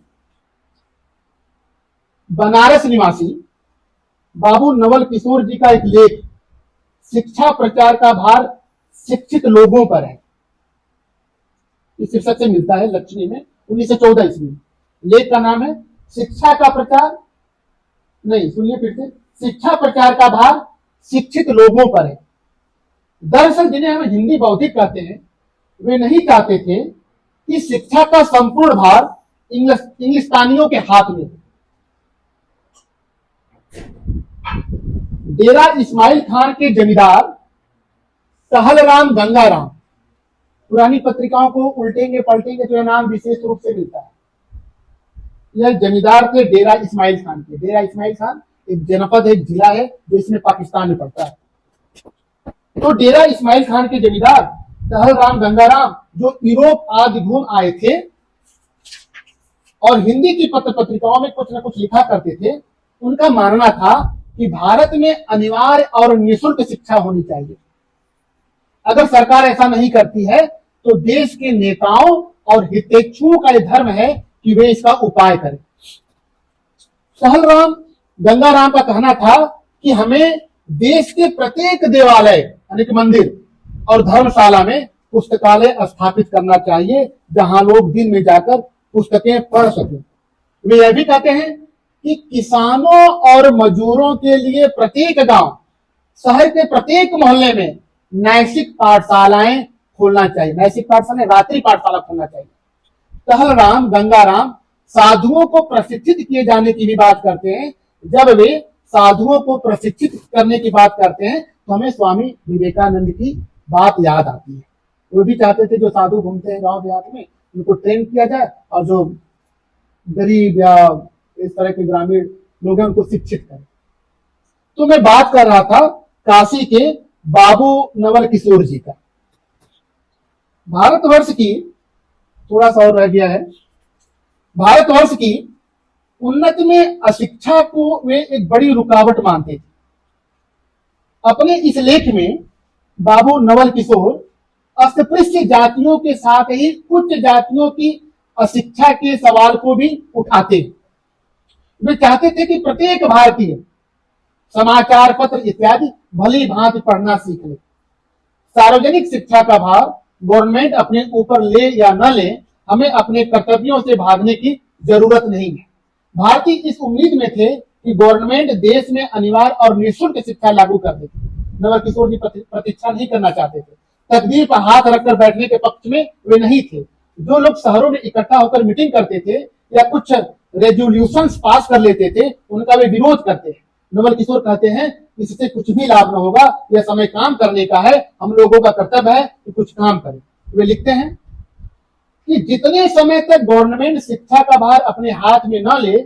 बनारस निवासी बाबू नवल किशोर जी का एक लेख शिक्षा प्रचार का भार शिक्षित लोगों पर है, इस शीर्षक से मिलता है लक्ष्मी में 1914 ईस्वी। लेख का नाम है शिक्षा का प्रचार, नहीं सुनिए फिर से, शिक्षा प्रचार का भार शिक्षित लोगों पर है। दरअसल जिन्हें हम हिंदी बौद्धिक कहते हैं, वे नहीं चाहते थे कि शिक्षा का संपूर्ण भार इंग्लिस्तानियों के हाथ में। डेरा इस्माइल खान के जमींदार टहलराम गंगाराम, पुरानी पत्रिकाओं को उल्टेंगे पलटेंगे तो यह नाम विशेष रूप से मिलता है। यह जमींदार थे डेरा इस्माइल खान के। डेरा इस्माइल खान एक जनपद, एक जिला है जो इसमें पाकिस्तान में पड़ता है। तो डेरा इस्माइल खान के जमींदार टहलराम गंगाराम जो यूरोप आदि घूम आए थे और हिंदी की पत्र पत्रिकाओं में कुछ न कुछ लिखा करते थे, उनका मानना था कि भारत में अनिवार्य और निःशुल्क शिक्षा होनी चाहिए। अगर सरकार ऐसा नहीं करती है तो देश के नेताओं और हितैषियों का यह धर्म है कि वे इसका उपाय करें। टहलराम गंगाराम का कहना था कि हमें देश के प्रत्येक देवालय यानी कि मंदिर और धर्मशाला में पुस्तकालय स्थापित करना चाहिए, जहां लोग दिन में जाकर पुस्तकें पढ़ सकें। वे यह भी कहते हैं कि किसानों और मजदूरों के लिए प्रत्येक गांव, शहर के प्रत्येक मोहल्ले में नैतिक पाठशालाएं खोलना चाहिए। नैतिक पाठशाला, रात्रि पाठशाला खोलना चाहिए। टहलराम गंगाराम साधुओं को प्रशिक्षित किए जाने की भी बात करते हैं। जब वे साधुओं को प्रशिक्षित करने की बात करते हैं तो हमें स्वामी विवेकानंद की बात याद आती है। वो भी चाहते थे जो साधु घूमते हैं गांव देहात में, उनको ट्रेन किया जाए और जो गरीब या इस तरह के ग्रामीण लोग हैं उनको शिक्षित करें। तो मैं बात कर रहा था काशी के बाबू नवल किशोर जी का। भारतवर्ष की, थोड़ा सा और रह गया है, भारतवर्ष की उन्नति में अशिक्षा को वे एक बड़ी रुकावट मानते थे। अपने इस लेख में बाबू नवल किशोर अस्पृश्य जातियों के साथ ही उच्च जातियों की अशिक्षा के सवाल को भी उठाते। वे चाहते थे कि प्रत्येक भारतीय समाचार पत्र इत्यादि भली भांति पढ़ना सीख ले। सार्वजनिक शिक्षा का भार गवर्नमेंट अपने ऊपर ले या न ले, हमें अपने कर्तव्यों से भागने की जरूरत नहीं है। भारतीय इस उम्मीद में थे कि गवर्नमेंट देश में अनिवार्य और निःशुल्क शिक्षा लागू कर देगी। नवल किशोर जी प्रतीक्षा नहीं करना चाहते थे। तकदीर पर हाथ रखकर बैठने के पक्ष में वे नहीं थे। जो लोग शहरों में इकट्ठा होकर मीटिंग करते थे या कुछ रेजोल्यूशंस पास कर लेते थे, उनका वे विरोध करते हैं। नवल किशोर कहते हैं इससे कुछ भी लाभ न होगा, यह समय काम करने का है, हम लोगों का कर्तव्य है कि कुछ काम करें। वे लिखते हैं कि जितने समय तक गवर्नमेंट शिक्षा का भार अपने हाथ में न ले,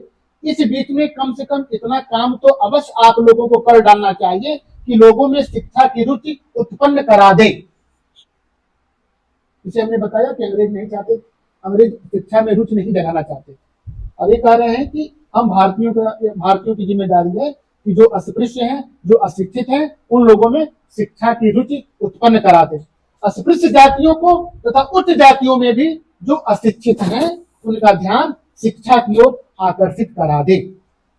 इस बीच में कम से कम इतना काम तो अवश्य आप लोगों को कर डालना चाहिए कि लोगों में शिक्षा की रुचि उत्पन्न करा दे। इसे हमने बताया कि अंग्रेज नहीं चाहते, अंग्रेज शिक्षा में रुचि नहीं जगाना चाहते। और ये कह रहे हैं कि हम भारतीयों की जिम्मेदारी है कि जो अस्पृश्य हैं, जो अशिक्षित हैं, उन लोगों में शिक्षा की रुचि उत्पन्न करा दे। अस्पृश्य जातियों को तथा उच्च जातियों में भी जो अशिक्षित हैं, उनका ध्यान शिक्षा की ओर आकर्षित करा दे।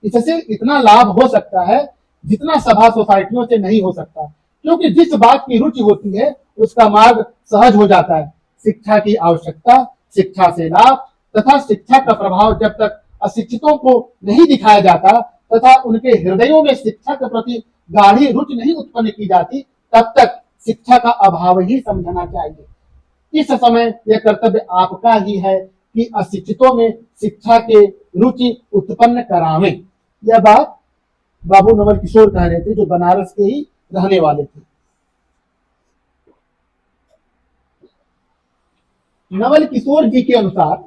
इससे इतना लाभ हो सकता है जितना सभा सोसाइटियों से नहीं हो सकता, क्योंकि जिस बात की रुचि होती है उसका मार्ग सहज हो जाता है। शिक्षा की आवश्यकता, शिक्षा से लाभ तथा शिक्षा का प्रभाव जब तक अशिक्षितों को नहीं दिखाया जाता तथा उनके हृदयों में शिक्षा के प्रति गाढ़ी रुचि नहीं उत्पन्न की जाती, तब तक शिक्षा का अभाव ही समझना चाहिए। इस समय यह कर्तव्य आपका ही है कि अशिक्षितों में शिक्षा के रुचि उत्पन्न करावें। यह बात बाबू नवल किशोर कह रहे थे, जो बनारस के ही रहने वाले थे। नवल किशोर जी के अनुसार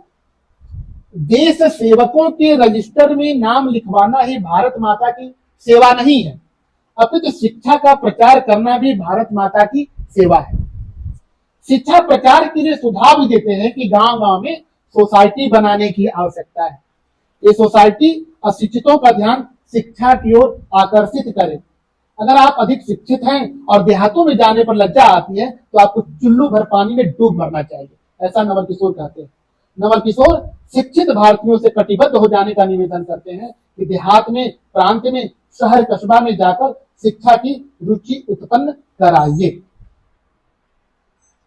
देश सेवकों के रजिस्टर में नाम लिखवाना ही भारत माता की सेवा नहीं है, अपितु शिक्षा का प्रचार करना भी भारत माता की सेवा है। शिक्षा प्रचार के लिए सुझाव भी देते हैं कि गांव गांव में सोसाइटी बनाने की आवश्यकता है। ये सोसाइटी अशिक्षितों का ध्यान शिक्षा की ओर आकर्षित करे। अगर आप अधिक शिक्षित हैं और देहातों में जाने पर लज्जा आती है तो आपको चुल्लू भर पानी में डूब मरना चाहिए, ऐसा नवल किशोर कहते हैं। नवल किशोर शिक्षित भारतीयों से कटिबद्ध हो जाने का निवेदन करते हैं कि देहात में, प्रांत में, शहर कस्बा में जाकर शिक्षा की रुचि उत्पन्न कराइए।